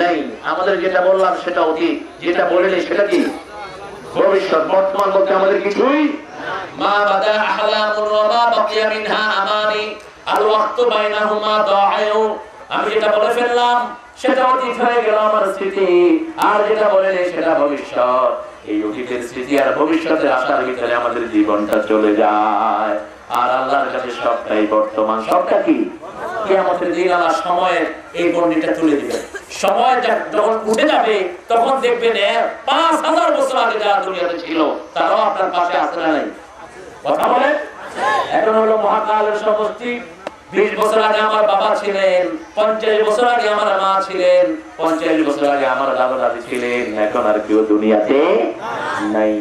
নেই। আমাদের যেটা বললাম সেটা অতীত, যেটা বলিনি সেটা কি ভবিষ্যৎ। বর্তমান বলতে আমাদের কিছুই মা বাদা আহলামুন ওয়া মা বাকিয়া মিনহা আমানি আল ওয়াক্তু বাইনাহুমা দাআউ। আমি যেটা বলে ফেললাম সেটা অতীত হয়ে গেল আমার স্মৃতি, আর যেটা বলেনি সেটা ভবিষ্যৎ। এই অতীতের স্মৃতি আর ভবিষ্যতের আশার ভিতরে আমাদের জীবনটা চলে যায়। আর আল্লাহর কাছে সবটাই বর্তমান। সবটা কি? কিয়ামতের দিন আল্লাহ সময়ের এই গণ্ডিটা তুলে দিবেন। সময় যখন উঠে যাবে তখন দেখবেন ৫,০০০ বছর আগে যারা দুনিয়াতে ছিল তারাও আপনার পাশে আছে না নাই? কথা বলে। এখন হলো মহাকালের সমষ্টি। ২০ বছর আগে আমার বাবা ছিলেন, ৫০ বছর আগে আমার মা ছিলেন, ৫০ বছর আগে আমার দাদা দাদি ছিলেন। এখন আর কেউ দুনিয়াতে নাই।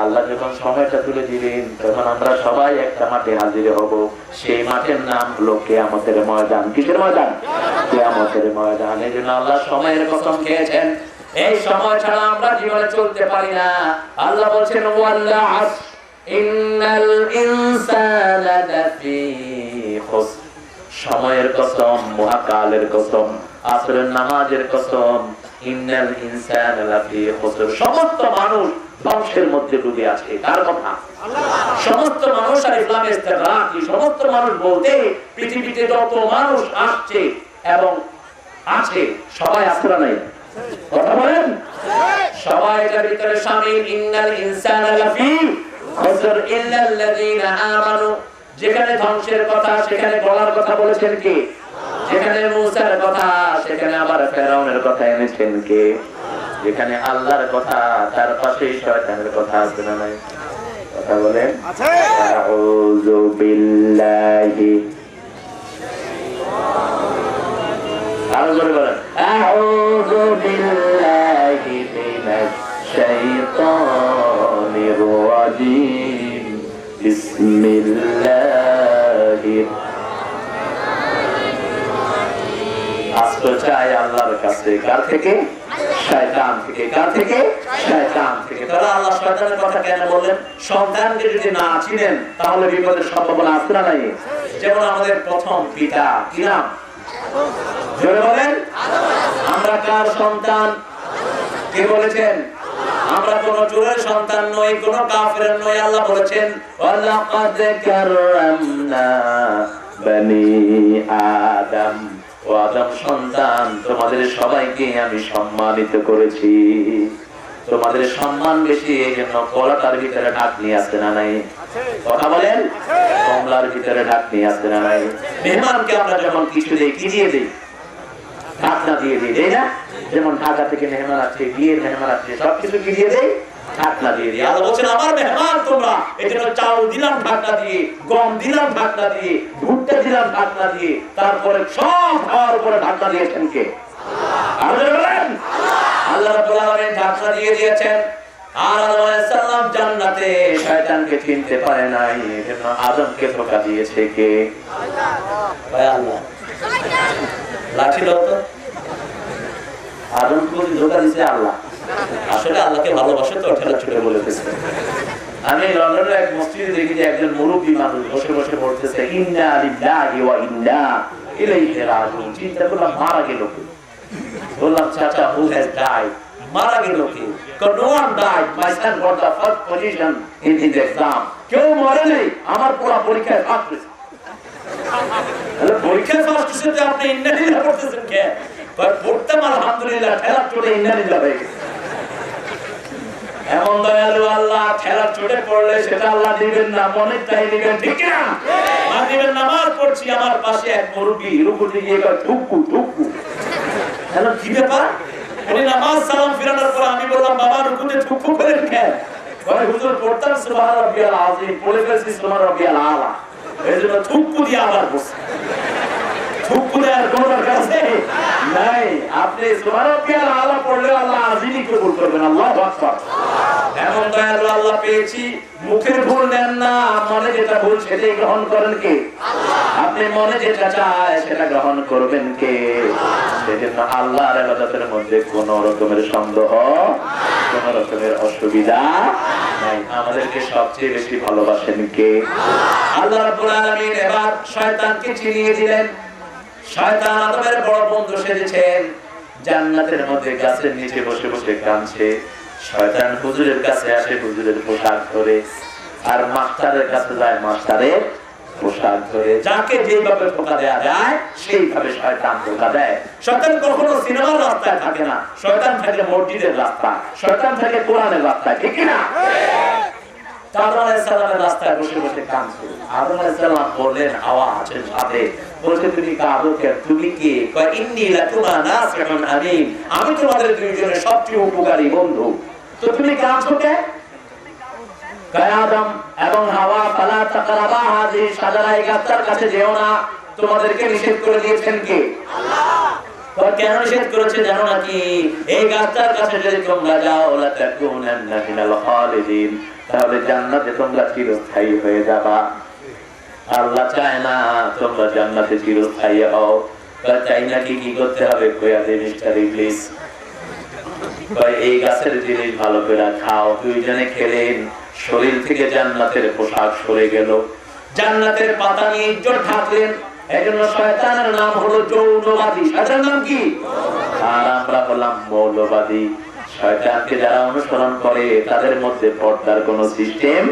আল্লাহ যখন সময়টা তুলে দিবেন তখন আমরা সবাই একটা মাঠে হাজির হব। সেই মাঠের নাম হলো কিয়ামতের ময়দান। কিসের ময়দান? কিয়ামতের ময়দান। এই জন্য আল্লাহ সময়ের কসম খেয়েছেন। এই সময় ছাড়া আমরা জীবনে চলতে পারি না। আল্লাহ বলছেন, ওয়াল্লাহ আসর ইন্নাল ইনসানা লাফি খুসর। সময়ের কসম, মহাকালের কসম, আসরের নামাজের কসম। ইন্নাল ইনসানা লাফি খুসর। সমস্ত মানুষ ধ্বংসের মধ্যে ডুবে আছে। কার কথা? সমস্ত মানুষ। আর ইসলামের ইস্তেগরাক কি? সমস্ত মানুষ বলতে পৃথিবীতে যত মানুষ আসছে এবং আছে সবাই আসরা নাই। কথা বলেন। সবাই এর ভিতরে শামিল। ইন্নাল ইনসানা লাফি খুসর ইল্লাল্লাযীনা আমানু। যেখানে ধ্বংসের কথা সেখানে বলার কথা বলেছেন কে? যেখানে মূসার কথা সেখানে আবার ফেরাউনের কথা এনেছেন কে? যেখানে আল্লাহর কথা তার পাশে শয়তানের কথা আছে না নাই? কথা বলেন। আউযু বিল্লাহি, আরো জোরে বলেন। আউযু বিল্লাহি মিনাশ শাইতানির রাজীম। বিসমিল্লাহির। আশ্রয় চাই আল্লাহর কাছে। কার থেকে? শয়তান থেকে। কার থেকে? শয়তান থেকে। তাহলে আল্লাহ শয়তানের কথা কেন বললেন? সন্তানকে যদি না চিনেন তাহলে বিপদের সম্ভাবনা আছে না নাই? যেমন আমাদের প্রথম পিতা, কি নাম? জোরে বলেন। আমরা কার সন্তান? কে বলেছেন? আমরা কোন চোরের সন্তান নই, কোন কাফেরের নই। আল্লাহ বলেছেন, ওয়ালাকাদ কাররামনা বনি আদম। ও আদম সন্তান, তোমাদের সবাইকে আমি সম্মানিত করেছি। তোমাদের সম্মান বেশি, এই জন্য কলাটার ভিতরে ঢাকনি আছে না নাই? কথা বলেন। কমলার ভিতরে ঢাকনি আছে না নাই? মেহমানকে আমরা যখন কিছু দেই, কি দিয়ে দেই? ঢাকনা দিয়ে দিই, তাই না? যেমন ঢাকা থেকে মেহমান আসছে, বিয়ের মেহমান আসছে, সবকিছু কি দিয়ে দেই? ঢাকনা দিয়ে দিই। আল্লাহ বলছেন, আমার মেহমান তোমরা, এজন্য চাউল দিলাম ঢাকনা দিয়ে, গম দিলাম ঢাকনা দিয়ে, ভুট্টা দিলাম ঢাকনা দিয়ে, তারপরে সব খাওয়ার উপরে ঢাকনা দিয়েছেন কে? আল্লাহ রাব্বুল আলামিন ঢাকনা দিয়ে দিয়েছেন। আর আদম আলাইহিস সালাম জান্নাতে শয়তানকে চিনতে পারে নাই, এজন্য আদমকে ধোঁকা দিয়েছে কে? আল্লাহ। লাঠি দাও তো। আদমকে ধোঁকা দিয়েছে আল্লাহ। আসলে আল্লাহকে ভালোবাসে তো ঠেলা ছুটে বলেছে। আমি লন্ডনের এক মসজিদে দেখি যে একজন মুরব্বী মানুষ বসে বসে পড়তেছে, ইন্না লিল্লাহি ওয়া ইন্না ইলাইহি রাজিউন। চিন্তা করলাম, মারা গেল কে? বললাম, চাচা, who has died? মারা গেল কে? No one died. My son got the first position in his exam. কেউ মরে নেই, আমার পুরো পরীক্ষায় ফার্স্ট হয়েছে। তাহলে পরীক্ষায় ফার্স্ট হইছে আপনি ইন্নালিল্লাহ পড়তেছেন কে? কয় পড়তাম আলহামদুলিল্লাহ, ঠেলা চোটে ইন্নালিল্লাহ হয়ে গেছে। এমন দয়ালু আল্লাহ, ঠেলা চোটে পড়লে সেটা আল্লাহ দিবেন না, মনের চাই দিবেন, ঠিক না? মা দিবেন, নামাজ পড়ছি, আমার পাশে এক মুরব্বি রুকুতে গিয়ে কয় ঠুকু ঠুকু। হ্যালো, কি ব্যাপার? উনি নামাজ সালাম ফিরানোর পর আমি বললাম, বাবা রুকুতে ঠুকু করেন কেন? কয় হুজুর পড়তাম সুবহান রাব্বিয়াল আযীম, পড়ে ফেলছি সুবহান রাব্বিয়াল আলা, এজন্য ঠুকু দিয়ে আবার বসে। ঠুকু দেওয়ার কোনো দরকার আছে নাই। আপনি সুবহান রাব্বিয়াল আলা পড়লে আল্লাহ আযীমই কবুল করবেন। আল্লাহু আকবার। এমন দয়ালু আল্লাহ পেয়েছি, মুখের ভুল নেন না, মনে যেটা ভুল সেটাই গ্রহণ করেন কে? আপনি মনে যেটা চায় সেটা গ্রহণ করবেন কে? সেজন্য আল্লাহর ইবাদতের মধ্যে কোন রকমের সন্দেহ, কোন রকমের অসুবিধা নাই। আমাদেরকে সবচেয়ে বেশি ভালোবাসেন কে? আল্লাহ রাব্বুল আলামিন এবার শয়তানকে চিনিয়ে দিলেন। শয়তান আদমের বড় বন্ধু সেজেছেন, জান্নাতের মধ্যে গাছের নিচে বসে বসে কাঁদছে। শয়তান হুজুরের কাছে আসে হুজুরের পোশাক ধরে, আর মাস্টারের কাছে যায় মাস্টারের পোশাক ধরে। যাকে যেভাবে ধোঁকা দেয়া যায় সেইভাবে শয়তান ধোঁকা দেয়। শয়তান কখনো সিনেমার রাস্তায় থাকে না, শয়তান থাকে মসজিদের রাস্তা, শয়তান থাকে কোরআনের রাস্তায়, ঠিক না? আদম আলাইহিস সালামের রাস্তায় বসে বসে কাঁদছে। আদম আলাইহিস সালাম বললেন, হাওয়া আছে সাথে, বলছে তুমি কাঁদো কেন? তুমি কি? কয় ইন্নী লাকুমা নাসিহুন আমিন, আমি তোমাদের দুইজনের সবচেয়ে উপকারী বন্ধু, তো তুমি কাঁদছো কেন? কয় আদম এবং হাওয়া, ফালা তাকরাবা হাযিহি শাজারা, এই গাছটার কাছে যেও না, তোমাদেরকে নিষেধ করে দিয়েছেন কে? আল্লাহ। কেন নিষেধ করেছে জানো নাকি? এই গাছটার কাছে যদি তোমরা যাও, লা তাকুনান্না মিনাল খালিদিন, তাহলে জান্নাতে তোমরা চিরস্থায়ী হয়ে যাবা। আল্লাহ চায় না তোমরা জান্নাতে চিরস্থায়ী হও। চাই নাকি কি করতে হবে? কয়া দে মিস্টার ইবলিস, এই গাছের জিনিস ভালো করে খাও। দুইজনে খেলেন, শরীর থেকে জান্নাতের পোশাক সরে গেল, জান্নাতের পাতা নিয়ে ইজ্জত ঢাকলেন। এজন্য শয়তানের নাম হলো যৌনবাদী। শয়তানের নাম কি? আর আমরা হলাম মৌলবাদী। শয়তানকে যারা অনুসরণ করে তাদের মধ্যে পর্দার কোনো সিস্টেম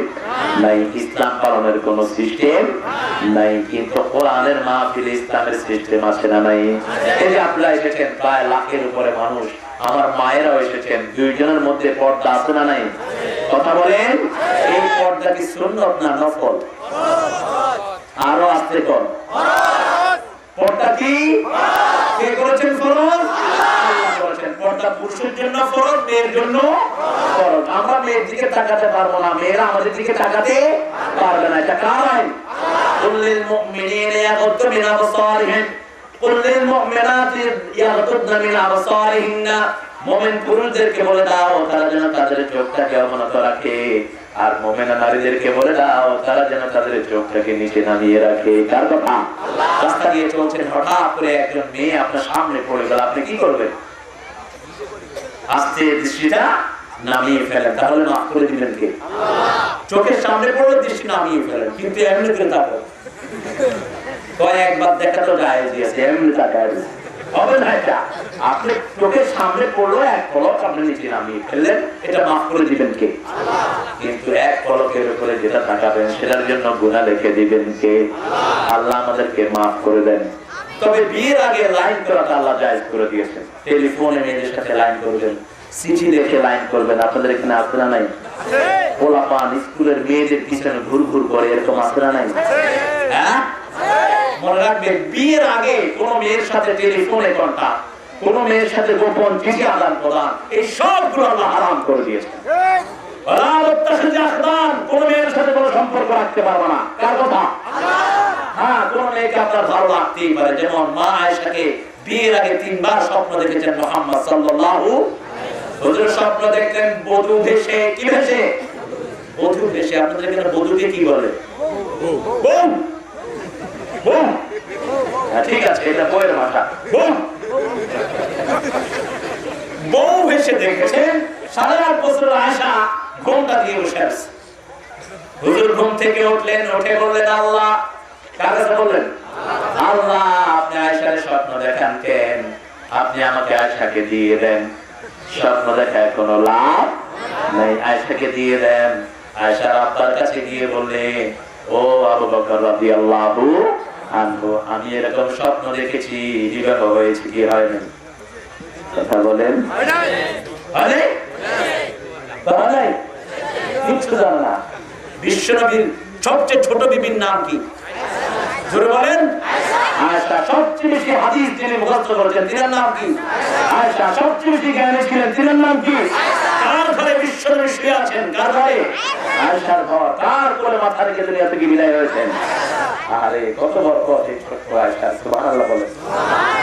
নাই, ইসলাম পালনের কোনো সিস্টেম নাই। কিন্তু কোরআনের মাহফিলে ইসলামের সিস্টেম আছে না নাই? এই যে আপনারা এসেছেন প্রায় লাখের উপরে মানুষ, আমার মায়েরাও এসেছেন, দুইজনের মধ্যে পর্দা আছে না নাই? কথা বলেন, এই পর্দা কি সুন্নত না নফল? আরো আসতে কর, পর্দা কি কে করেছেন ফরজ? আল্লাহ করেছেন। পর্দা পুরুষের জন্য ফরজ, মেয়ের জন্য ফরজ। আমরা মেয়ের দিকে তাকাতে পারবো না, মেয়েরা আমাদের দিকে তাকাতে পারবে না। এটা কার আইন? কুল্লিল মুমিনিনা ইয়াগুদ্দু মিন আবসারিহিম, কুল্লিল মুমিনাতি ইয়াগুদ্দু মিন আবসারিহিন্না, মুমিন পুরুষদেরকে বলে দাও তারা যেন তাদের চোখটাকে অবনত রাখে, আর মুমিনা নারীদেরকে বলে দাও তারা যেন তাদের চোখটাকে নিচে নামিয়ে রাখে। কার কথা? রাস্তা দিয়ে চলছেন, হঠাৎ করে একজন মেয়ে আপনার সামনে পড়ে গেল, আপনি কি করবেন? আস্তে দৃষ্টিটা নামিয়ে ফেলেন, তাহলে মাফ করে দিবেন কে? চোখের সামনে পড়লে দৃষ্টি নামিয়ে ফেলেন, কিন্তু এমনি করে তাকাও, কয়েকবার দেখা তো জায়েজ আছে, এমনি তাকায় হবে না। এটা আপনি চোখের সামনে পড়লো, এক পলক আপনি নিচে নামিয়ে ফেললেন, এটা মাফ করে দিবেন কে? কিন্তু এক পলকের উপরে যেটা তাকাবেন সেটার জন্য গুনাহ লিখে দিবেন কে? আল্লাহ আমাদেরকে মাফ করে দেন। তবে বিয়ের আগে লাইন করাটা আল্লাহ জায়েজ করে দিয়েছেন। টেলিফোনে মেয়েদের সাথে লাইন করবেন, চিঠি লিখে লাইন করবেন। আপনাদের এখানে আছে না নাই? পোলাপান স্কুলের মেয়েদের পিছনে ঘুর ঘুর করে, এরকম আছে না নাই? হ্যাঁ, মনে রাখবেন, বিয়ের আগে কোন মেয়ের সাথে টেলিফোনে কন্টাক্ট, কোন মেয়ের সাথে গোপন চিঠি আদান প্রদান, এই সবগুলো আল্লাহ হারাম করে দিয়েছেন। কোন মেয়ের সাথে কোনো সম্পর্ক রাখতে পারবে না। কার কথা? হ্যাঁ, কোন মেয়েকে আপনার ভালো লাগতেই পারে। যেমন মা আয়েশাকে বিয়ের আগে 3 বার স্বপ্ন দেখেছেন মুহাম্মদ সাল্লাল্লাহু, হুজুর স্বপ্ন দেখলেন বধূ ভেসে। কি ভেসে? বধূ ভেসে। আপনাদের এখানে বধূকে কি বলে? বউ। বউ, ঠিক আছে, এটা বউয়ের ভাষা। বউ, বউ ভেসে দেখেছেন। 8.5 বছরের আয়েশা ঘুমটা দিয়ে বসে আছে। হুজুর ঘুম থেকে উঠলেন, উঠে বললেন, আল্লাহ। কার কাছে বললেন? আল্লাহ, আপনি আয়েশার স্বপ্ন দেখান কেন? আপনি আমাকে আয়েশাকে দিয়ে দেন। স্বপ্ন দেখায় কোনো লাভ নাই, আয়েশাকে দিয়ে দেন। আয়েশার আব্বার কাছে গিয়ে বললেন, ও আবু বকর রাদিয়াল্লাহু আনহু আমি এরকম স্বপ্ন দেখেছি বিবাহ হয়েছে কি হয়নি কথা বলেন হয় নাই কিছু জানো না বিশ্বনবীর সবচেয়ে ছোট বিবির নাম কি জোরে বলেন আয়েশা সবচেয়ে বেশি হাদিস যিনি মুখস্থ করেছেন তিনার নাম কি আয়েশা সবচেয়ে বেশি জ্ঞানী ছিলেন তিনার নাম কি কার ঘরে বিশ্বনবী শুয়ে আছেন কার ঘরে আয়েশার ঘর কার কোলে মাথা রেখে দুনিয়া থেকে বিদায় হয়েছেন আরে কত বরকত এই ছোট্ট আয়েশা সুবহানাল্লাহ বলেন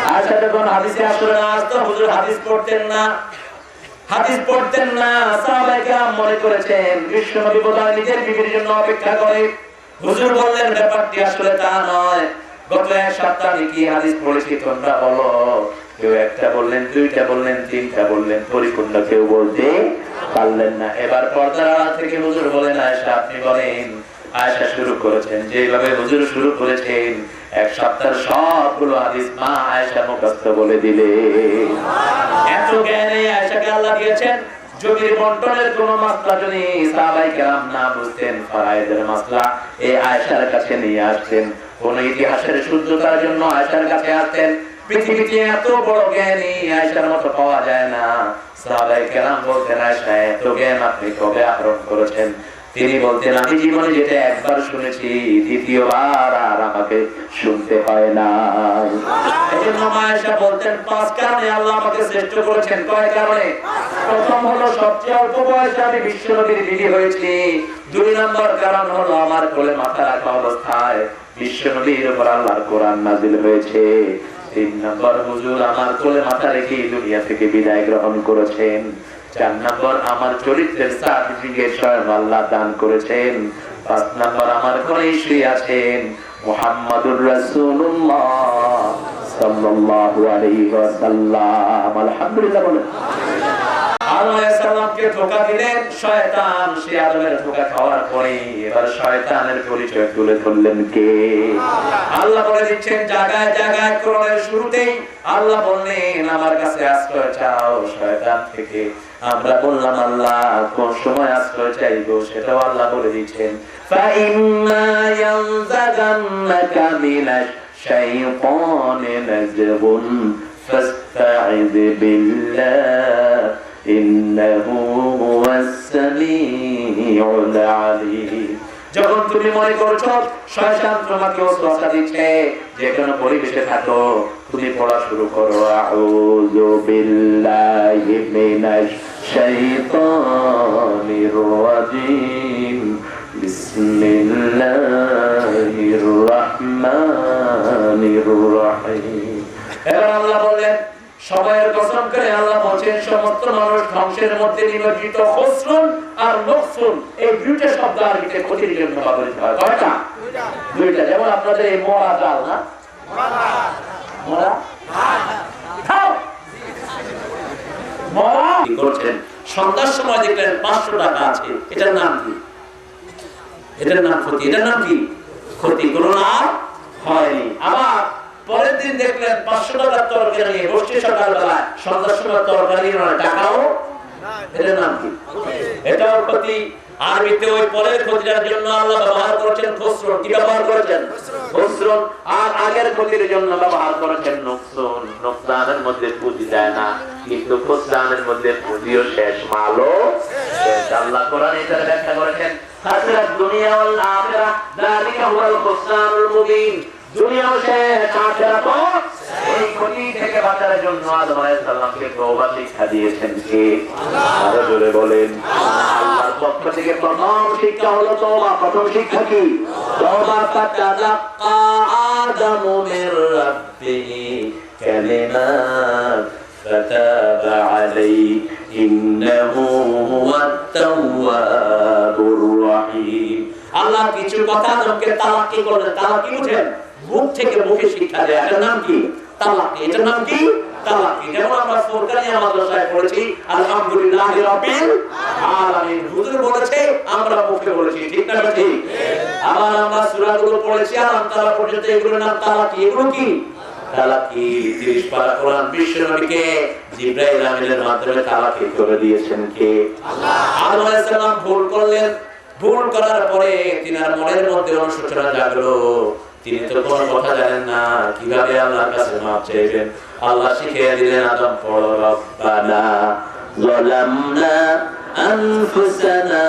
আয়েশা যখন হাদিসে আসলে না আসতো হুজুর হাদিস পড়তেন না সাহাবায়ে কেরাম মনে করেছেন বিশ্বনবী বোধহয় নিজের বিবির জন্য অপেক্ষা করে হুজুর বললেন ব্যাপারটি আসলে তা নয় গত এক সপ্তাহ আমি কি হাদিস পড়েছি তোমরা বলো কেউ একটা বললেন দুইটা বললেন তিনটা বললেন পরিপূর্ণ কেউ বলতে পারলেন না এবার পর্দার আড়াল থেকে হুজুর বলেন আয়েশা আপনি বলেন আয়েশা শুরু করেছেন যেভাবে হুজুর শুরু করেছেন এক সপ্তাহের সবগুলো হাদিস মা আয়েশা মুখস্থ বলে দিলে এত জ্ঞানে আয়েশাকে আল্লাহ দিয়েছেন জমির বন্টনের কোন মাসলা যদি সাহাবায়ে কেরাম না বুঝতেন ফরায়েদের মাসলা এই আয়েশার কাছে নিয়ে আসতেন কোন ইতিহাসের শুদ্ধতার জন্য আয়েশার কাছে আসতেন পৃথিবীতে এত বড় জ্ঞানী আয়েশার মতো পাওয়া যায় না সাহাবায়ে কেরাম বলতেন আয়েশা এত জ্ঞান আপনি কবে আহরণ করেছেন তিনি বলতেন আমি জীবনে যেটা একবার শুনেছি দ্বিতীয়বার আর আমাকে শুনতে হয় না এজন্য আয়েশা বলতেন পাঁচ কারণে আল্লাহ আমাকে শ্রেষ্ঠ করেছেন কয় কারণে প্রথম হলো সবচেয়ে অল্প বয়সে আমি বিশ্বনবীর বিবি হয়েছি দুই নম্বর কারণ হলো আমার কোলে মাথা রাখা অবস্থায় বিশ্বনবীর উপর আল্লাহর কোরআন নাযিল হয়েছে তিন নম্বর হুজুর আমার কোলে মাথা রেখে দুনিয়া থেকে বিদায় গ্রহণ করেছেন চার নম্বর আমার চরিত্রের সার্টিফিকেট স্বয়ং আল্লাহ দান করেছেন পাঁচ নম্বর আমার ঘরে শুয়ে আছেন মুহাম্মাদুর রাসূলুল্লাহ সাল্লাল্লাহু আলাইহি ওয়াসাল্লাম আলহামদুলিল্লাহ বলেন আদম আলাইহিস সালামকে ধোঁকা দিলেন শয়তান সে আদমের ধোঁকা খাওয়ার পরে এবার শয়তানের পরিচয় তুলে ধরলেন কে আল্লাহ বলে দিচ্ছেন জায়গায় জায়গায় কোরআনের শুরুতেই আল্লাহ বললেন আমার কাছে আশ্রয় চাও শয়তান থেকে আমরা বললাম আল্লাহ কোন সময় আশ্রয় চাইবো সেটাও আল্লাহ বলে দিচ্ছেন ফাইম্মা ইয়ানজাগান্নাকা মিনাশ শাইতানি নাজগুন ফাস্তাইয বিল্লাহ ইন্নাহু হুয়াস সামিউল আলীম যখন তুমি মনে করছো শয়তান তোমাকে ওয়াসওয়াসা দিচ্ছে যে কোনো পরিবেশে থাকো তুমি পড়া শুরু করো আউযু বিল্লাহি মিনাশ শাইতানির রাজীম বিসমিল্লাহির রাহমানির রাহিম এবার আল্লাহ বললেন সময়ের কসম করে আল্লাহ বলেন সমস্ত মানুষ ধ্বংসের মধ্যে নিমজ্জিত খুসরুন আর নকসুন এই দুইটা শব্দ আরবিতে ক্ষতির জন্য ব্যবহৃত হয় কয়টা দুইটা যেমন আপনাদের এই মোড়া জাল না মোড়া খাও মোড়া কি করছেন সন্ধ্যার সময় দেখলেন 500 টাকা আছে এটার নাম কি এটার নাম ক্ষতি এটার নাম কি ক্ষতি কোনো লাভ হয়নি আবার পরের দিন দেখলেন 500 টাকার তরকারি নিয়ে বসে সকালবেলা সন্ধ্যার সময় তরকারি নয় টাকাও এটার নাম কি এটাও ক্ষতি আরবিতে ওই পরের ক্ষতির জন্য আল্লাহ ব্যবহার করেছেন খুসরুন কি ব্যবহার করেছেন খুসরুন আর আগের ক্ষতির জন্য ব্যবহার করেছেন নকসুন নকসানের মধ্যে পুঁজি যায় না কিন্তু খুসরানের মধ্যে পুঁজিও শেষ মালও শেষ আল্লাহ কোরআনে এটা ব্যাখ্যা করেছেন খাসরাত দুনিয়া ওয়াল আখিরাহ যালিকা হুয়াল খুসরানুল মুবিন দুনিয়াও শেষ আখিরাতও এই ক্ষতি থেকে বাঁচার জন্য আদম আলাইহিস সালামকে তওবা শিক্ষা দিয়েছেন কে আরো জোরে বলেন আল্লাহর পক্ষ থেকে প্রথম শিক্ষা হলো তওবা প্রথম শিক্ষা কি তওবা ফাতালাক্কা আদামু মির রাব্বিহি কালিমাত ফাতাবা আলাইহি ইন্নাহু হুয়াত তাওয়াবুর রহিম আল্লাহ কিছু কথা আদমকে তালাক্কি করলেন তালাক্কি বুঝেন মুখ থেকে মুখে শিক্ষা দেয় এটার নাম কি তালাক্কি এটার নাম কি তালাক্কি যেমন আমরা ফুরকানিয়া মাদ্রাসায় পড়েছি আলহামদুলিল্লাহি রাব্বিল আলামিন হুজুর বলেছে আমরা মুখে বলেছি ঠিক না ঠিক আবার আমরা সূরাগুলো পড়েছি আলাম তাআলা পর্যন্ত এগুলোর নাম তালাক্কি এগুলো কি তালাক্কি 30 পারা কোরআন বিশ্বনবীকে জিবরাইল আমিনের মাধ্যমে তালাক্কি করে দিয়েছেন কে আল্লাহ আদম আলাইহিস সালাম ভুল করলেন ভুল করার পরে তিনার মনের মধ্যে অনুশোচনা জাগলো তিনি তো কোনো কথা জানেন না, কিভাবে আল্লাহর কাছে মাপ চাইবেন। আল্লাহ শিখিয়ে দিলেন, আদম পড়ো রব্বানা যালামনা আনফুসানা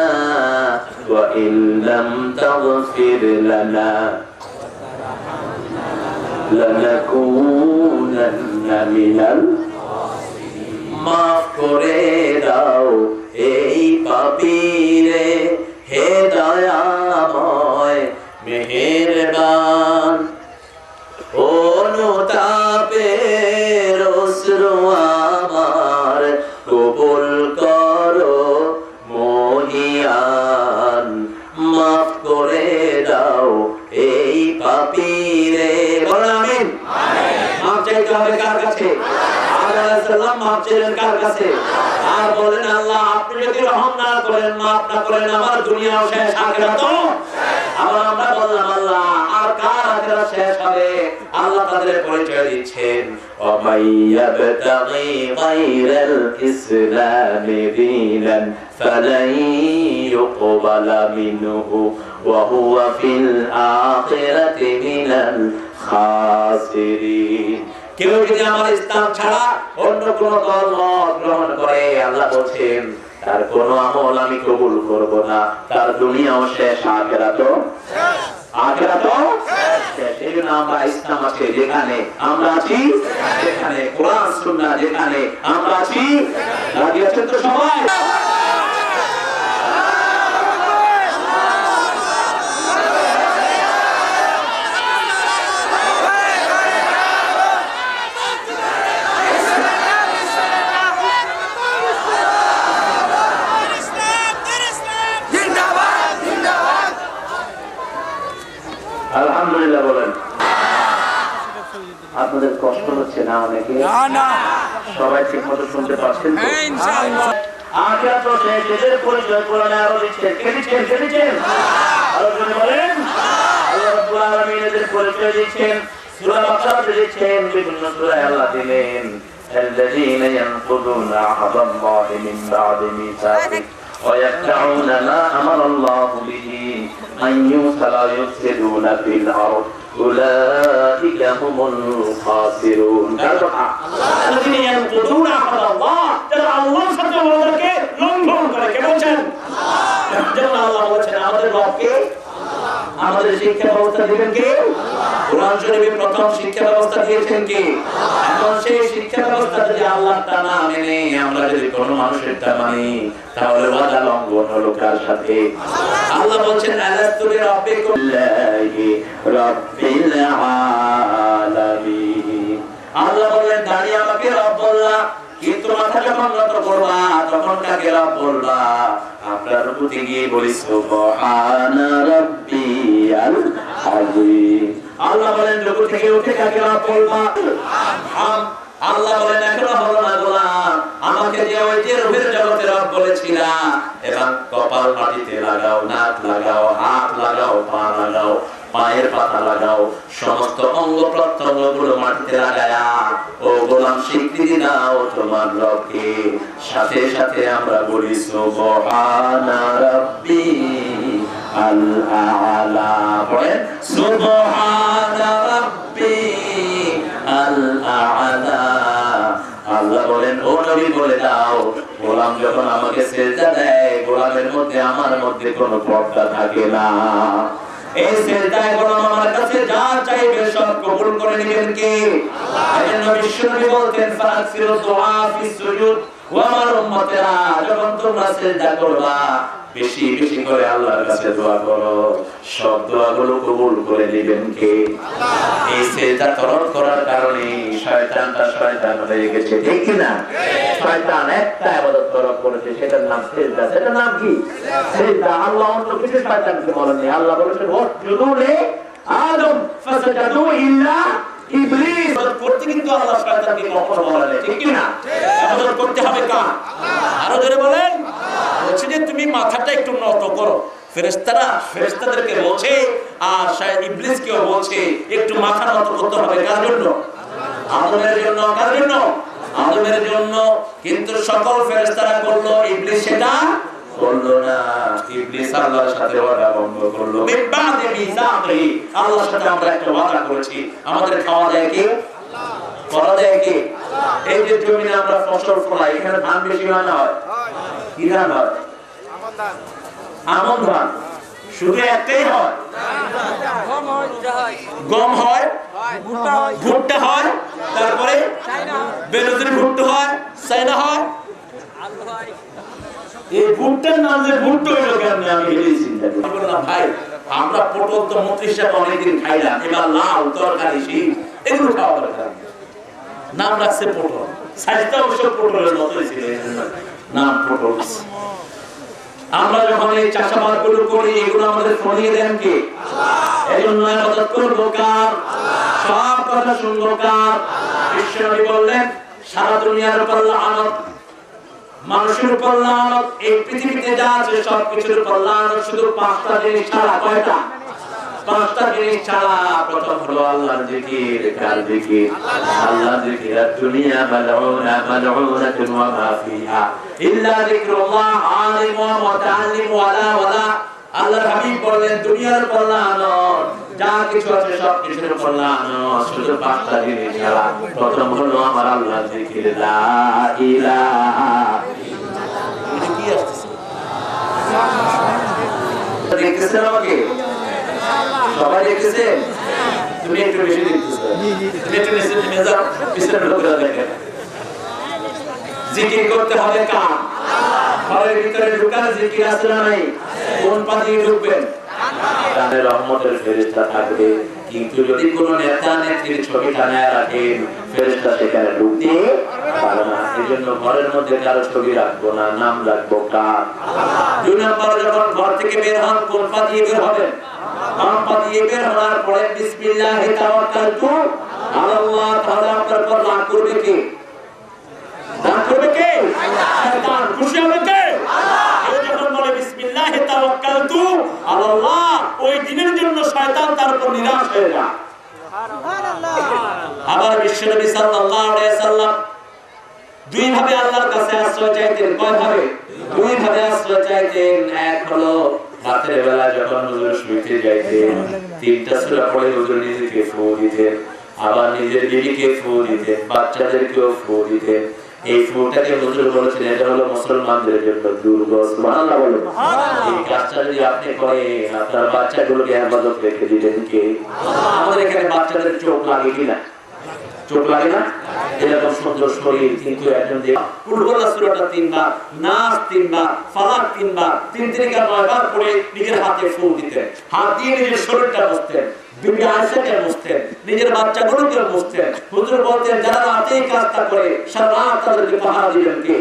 ওয়া ইল্লাম তাগফির লানা লানাকুনান্না মিনাল মাফ করে দাও এই পাপীরে, হে দয়াময় মেহেরবান। অনুতাপের অশ্রু আমার কবুল করো মহিয়ান, মাফ করে দাও এই পাপীরে। বলেন আমিন। মাফ চাইতে হবে কার কাছে? মাফ চাইলেন কার কাছে? আর বলেন আল্লাহ আপনি যদি রহম না করেন, মাফ না করেন, আমার দুনিয়াও শেষ, আখিরাতও। আবার আমরা বললাম আল্লাহ আর কার আখিরাত শেষ হবে? আল্লাহ তাদের পরিচয় দিচ্ছেন, ওয়া মাইয়াবতাগি গায়রাল ইসলামি দীনান ফালাই ইউকবালা মিনহু ওয়া হুয়া ফিল আখিরাতি মিনাল খাসিরিন। কেউ যদি আমার ইসলাম ছাড়া অন্য কোন ধর্ম গ্রহণ করে, আল্লাহ বলছেন তার কোন আমল আমি কবুল করব না, তার দুনিয়াও শেষ, আখিরাতও শেষ। আখিরাতও শেষ। এই জন্য আমরা ইসলাম আছে যেখানে আমরা আছি, যেখানে কোরআন সুন্নাহ যেখানে আমরা আছি, রাজি আছেন তো সবাই? আলহামদুলিল্লাহ বলেন। আপনাদের কষ্ট হচ্ছে না? অনেকে সবাই ঠিক মতো শুনতে পাচ্ছেন তো? আখিরাত শেষ, এদের পরিচয় কোরআনে আরো দিচ্ছেন। কে দিচ্ছেন? কে দিচ্ছেন? আরো জোরে বলেন। আল্লাহ রাব্বুল আলামিন এদের পরিচয় দিচ্ছেন, সূরা বাকারাতে দিচ্ছেন, বিভিন্ন সূরায় আল্লাহ দিলেন الذين ينقضون عهد الله من بعد ميثاقه ويقطعون ما أمر الله به أن يوصل ويفسدون في الأرض أولئك هم الخاسرون. الذين ينقضون عهد الله যারা আল্লাহর সাথে ওয়াদাকে লঙ্ঘন করে। কে বলছেন? আল্লাহ বলছেন আমাদের রবকে, আমাদের শিক্ষা ব্যবস্থা দিবেন কে? কোরআন শরীফে প্রথম শিক্ষা ব্যবস্থা দিয়েছেন কে? এখন সেই শিক্ষা ব্যবস্থা যদি আল্লাহটা না মেনে আমরা যদি কোনো মানুষেরটা মানি, তাহলে ওয়াদা লঙ্ঘন হলো কার সাথে? আল্লাহ বলছেন আলাস্তু বিরাব্বিকুম লাহি রাব্বিল আলামিন। আল্লাহ বললেন দাঁড়িয়ে আমাকে রব বললা, কিন্তু মাথা যখন নত করবা তখন কাকে রব বলবা? আমরা রুকুতে গিয়ে বলি সুবহানা রাব্বিয়াল আযীম। আল্লাহ বলেন রুকু থেকে উঠে কাকে রব বলবা? আল্লাহ বলেন এখনো হলো না গোলাম, আমাকে যে ওই যে রূহের জগতে রব বলেছিলা, এবং কপাল মাটিতে লাগাও, নাক লাগাও, হাত লাগাও, পা লাগাও, পায়ের পাতা লাগাও, সমস্ত অঙ্গ প্রত্যঙ্গ গুলো মাটিতে লাগায়া ও গোলাম স্বীকৃতি দাও তোমার রবকে। সাথে সাথে আমরা বলি সুবহানা রাব্বি আল আ'লা। বলেন সুবহানা রাব্বি আল আ'লা। আল্লাহ বলেন ও নবী বলে দাও, গোলাম যখন আমাকে সিজদা দেয়, গোলামের মধ্যে আমার মধ্যে কোনো পর্দা থাকে না। এই সিজদায় গোলাম আমার কাছে যা চাইবে সব কবুল করে নেবেন কে? আল্লাহ। এজন্য বিশ্বনবী বলতেন ফাকসিরু দুআ ফিস সুজুদ, ওয়া আমার উম্মতেরা যখন তোমরা সিজদা করবা বেশি বেশি করে আল্লাহর কাছে দোয়া করো, সব দোয়াগুলো কবুল করে নেবেন কে? আল্লাহ। এই সিজদা তরক করার কারণে শয়তান হয়ে গেছে, ঠিক কি না? শয়তান একটা ইবাদত তরক করেছে, সেটার নাম সিজদা। সেটার নাম কি? সিজদা। আল্লাহ অন্য কিছু শয়তানকে বলেননি। আল্লাহ বলেছেন ওয়াসজুদু লি আদম ফাসাজাদু ইল্লা ইবলিস। করতে কিন্তু আল্লাহ শয়তানকে কখনো বলেনি, ঠিক কি না? ইবাদত করতে হবে কার? আল্লাহ। আরো জোরে বলেন। বলছে যে তুমি মাথাটা একটু নত করো। ফেরেশতাদেরকে বলছে আর শায়তান ইবলিসকেও বলছে একটু মাথা নত করতে হবে। কার জন্য? আদমের জন্য। কার জন্য? আদমের জন্য। কিন্তু সকল ফেরেশতারা করলো, ইবলিস সেটা বললো না, ইবলিস আল্লাহর সাথে ওয়াদা ভঙ্গ করলো। মিবাদে মিসাকি, আল্লাহর সাথে আমরা একটা ওয়াদা করেছি, আমাদের খাওয়া দেয় কে? করা দেয় কে? এই যে জমিনে আমরা ফসল ফলাই, এখানে ধান বেশি হয় না হয়? কি ধান হয়? আমন ধান। শুধু একটাই হয়? গম হয়, ভুট্টা হয়, তারপরে বেলুদের ভুট্টা হয়, চাইনা হয়। এই ভুট্টার নাম যে ভুট্টা হইল কেন, আমি এটাই চিন্তা করলাম। ভাই আমরা পটল তো মন্ত্রী হিসাবে অনেকদিন খাইলাম, এবার লাউ তরকারি শীত এগুলো খাওয়া দরকার। নাম রাখছে পটল, সাইজটা অবশ্য পটলের মতোই ছিল, নাম পটল। আমরা যখন এই চাষাবাদ গুলো করি, এগুলো আমাদের ফলিয়ে দেন কে? এই জন্য ইবাদত করবো কার? সব কথা শুনবো কার? বিশ্বনবী বললেন সারা দুনিয়ার উপর লানত, মানুষের উপর লানত, এই পৃথিবীতে যা আছে সব কিছুর উপর লানত, শুধু 5টা জিনিস ছাড়া। কয়টা? 5টা জিনিস ছাড়া। প্রথম হলো আল্লাহর জিকির। কার জিকির? আল্লাহর জিকির। দুনিয়া মালউনা মালউনাতুন ওয়া মা ফিহা ইল্লা যিকরুল্লাহ আলিম ওয়া মুতাআল্লিম ওয়ালা ওয়ালা। আল্লাহর হাবিব বললেন দুনিয়ার উপর লানত, যা কিছু আছে সব কিছুর উপর লানত, শুধু 5টা জিনিস ছাড়া। প্রথম হলো আমার আল্লাহর জিকির, লা ইলাহা ইল্লাল্লাহ। এটা কি আসছে? দেখতেছেন আমাকে? সবাই দেখতেছে? তুমি একটু বেশি দেখতেছো, তুমি একটু নিচে নেমে যাও, পিছনের লোকেরা দেখে। জিকির করতে হবে কার? ঘরের ভিতরে ঢুকার জিকির আছে না নাই? কোন পা দিয়ে ঢুকবেন? ডানে রহমতের ফেরেশতা থাকবে, কিন্তু যদি কোনো নেতা নেত্রীর ছবি টানায় রাখেন, ফেরেশতা সেখানে ঢুকতে পারে না। এজন্য ঘরের মধ্যে কারো ছবি রাখবো না, নাম রাখবো কার? 2 নম্বর, যখন ঘর থেকে বের হন কোন পা দিয়ে বের হবেন? বাম পা দিয়ে বের হওয়ার পরে বিসমিল্লাহি তাওয়াক্কালতু আলাল্লাহ। তাহলে আপনার পর রাগ করবে কে? রাগ করবে কে? শয়তান। খুশি হবে কে? আল্লাহ। যখন বলে বিসমিল্লাহি তাওয়াক্কালতু আলাল্লাহ, ওই দিনের জন্য শয়তান তার উপর নিরাশ হয়ে যায়। সুবহানাল্লাহ। আবার বিশ্বনবী সাল্লাল্লাহু আলাইহি সাল্লাম 2 ভাবে আল্লাহর কাছে আশ্রয় চাইতেন। কয় ভাবে? 2 ভাবে আশ্রয় চাইতেন। এক হলো রাতের বেলা যখন হুজুর শুইতে যাইতেন, 3টা সূরা পড়ে হুজুর নিজেকে ফু দিতেন, আবার নিজের বিবিকে ফু দিতেন, বাচ্চাদেরকেও ফু দিতেন। এই ফুটাকে হুজুর বলেছেন এটা হলো মুসলমানদের জন্য দুর্গ। সুবহানাল্লাহ বলেন। এই কাজটা যদি আপনি করেন, আপনার বাচ্চাগুলোকে হেফাজত রেখে দিবেন কে? আমাদের এখানে বাচ্চাদের চোখ লাগে কিনা? চোখ লাগে না? এরকম সুন্দর শরীর, কিন্তু একজন কুল হুয়াল্লাহ সূরাটা 3 বার, নাস 3 বার, ফালাক 3 বার, 3 3 9 বার পড়ে নিজের হাতে ফু দিতেন, হাত দিয়ে নিজের শরীরটা মুছতেন, বিবি আয়েশাকে মুছতেন, নিজের বাচ্চাগুলোকে মুছতেন। হুজুর বলতেন যারা রাতে এই কাজটা করে সারা রাত তাদেরকে পাহারা দিবেন কে?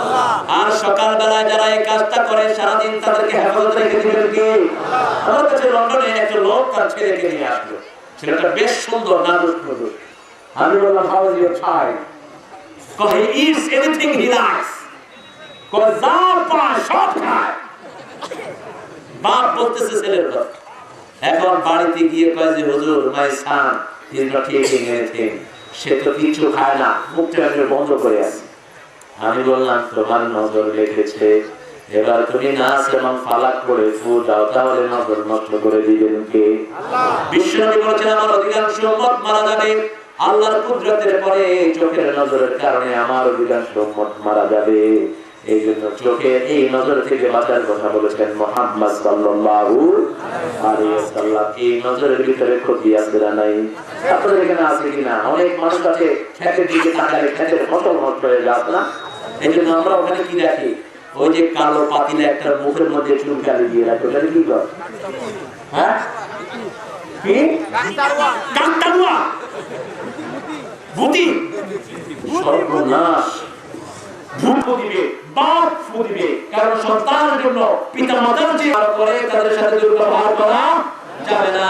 আল্লাহ। আর সকাল বেলায় যারা এই কাজটা করে সারা দিন তাদেরকে হেফাজত রেখে দিবেন কে? আল্লাহ। আমার কাছে লন্ডনে একটা লোক তার ছেলেকে নিয়ে আসলো, ছেলেটা বেশ সুন্দর, নাজুক নাজুক। আমি বললাম how is your child? Because he eats anything he likes. Because যা পায় সব খায়। বাপ বলতেছে ছেলের কথা। এখন বাড়িতে গিয়ে কয় যে হুজুর my son is not eating anything. সে তো কিছু খায় না, মুখটা একটু বন্ধ করে আছে। আমি বললাম তোমার নজর লেগেছে, এবার তুমি নাস এবং ফালাক করে ফু দাও, তাহলে নজর নষ্ট করে দিবেন কে? আল্লাহ। বিশ্বনবী বলেছেন আমার অধিকাংশ উম্মত মারা যাবে আল্লাহর কুদরতের পরে, চোখের নজরের কারণে আমার অধিকাংশ উম্মত মারা যাবে। এই জন্য চোখের এই নজর থেকে বাঁচার কথা বলেছেন মুহাম্মদ সাল্লাল্লাহু আলাইহি ওয়াসাল্লাম। এই নজরের ভিতরে ক্ষতি আছে না নাই? আপনাদের এখানে আছে কিনা? অনেক মানুষ আছে খেতের দিকে তাকালে খেতের ফসল নষ্ট হয়ে যাচ্ছে না? এই জন্য আমরা ওখানে কি রাখি? ওই যে কালো পাতিলে একটা মুখের মধ্যে চুনকালি দিয়ে রাখে, ওটা কি করে? হ্যাঁ কি? কাকতারুয়া ভূতি। সর্বনাশ। ভূত দিবে, বাপ ফু দিবে, কারণ সন্তানের জন্য পিতা মাতার যে করে তাদের সাথে দুর্ব্যবহার করা যাবে না।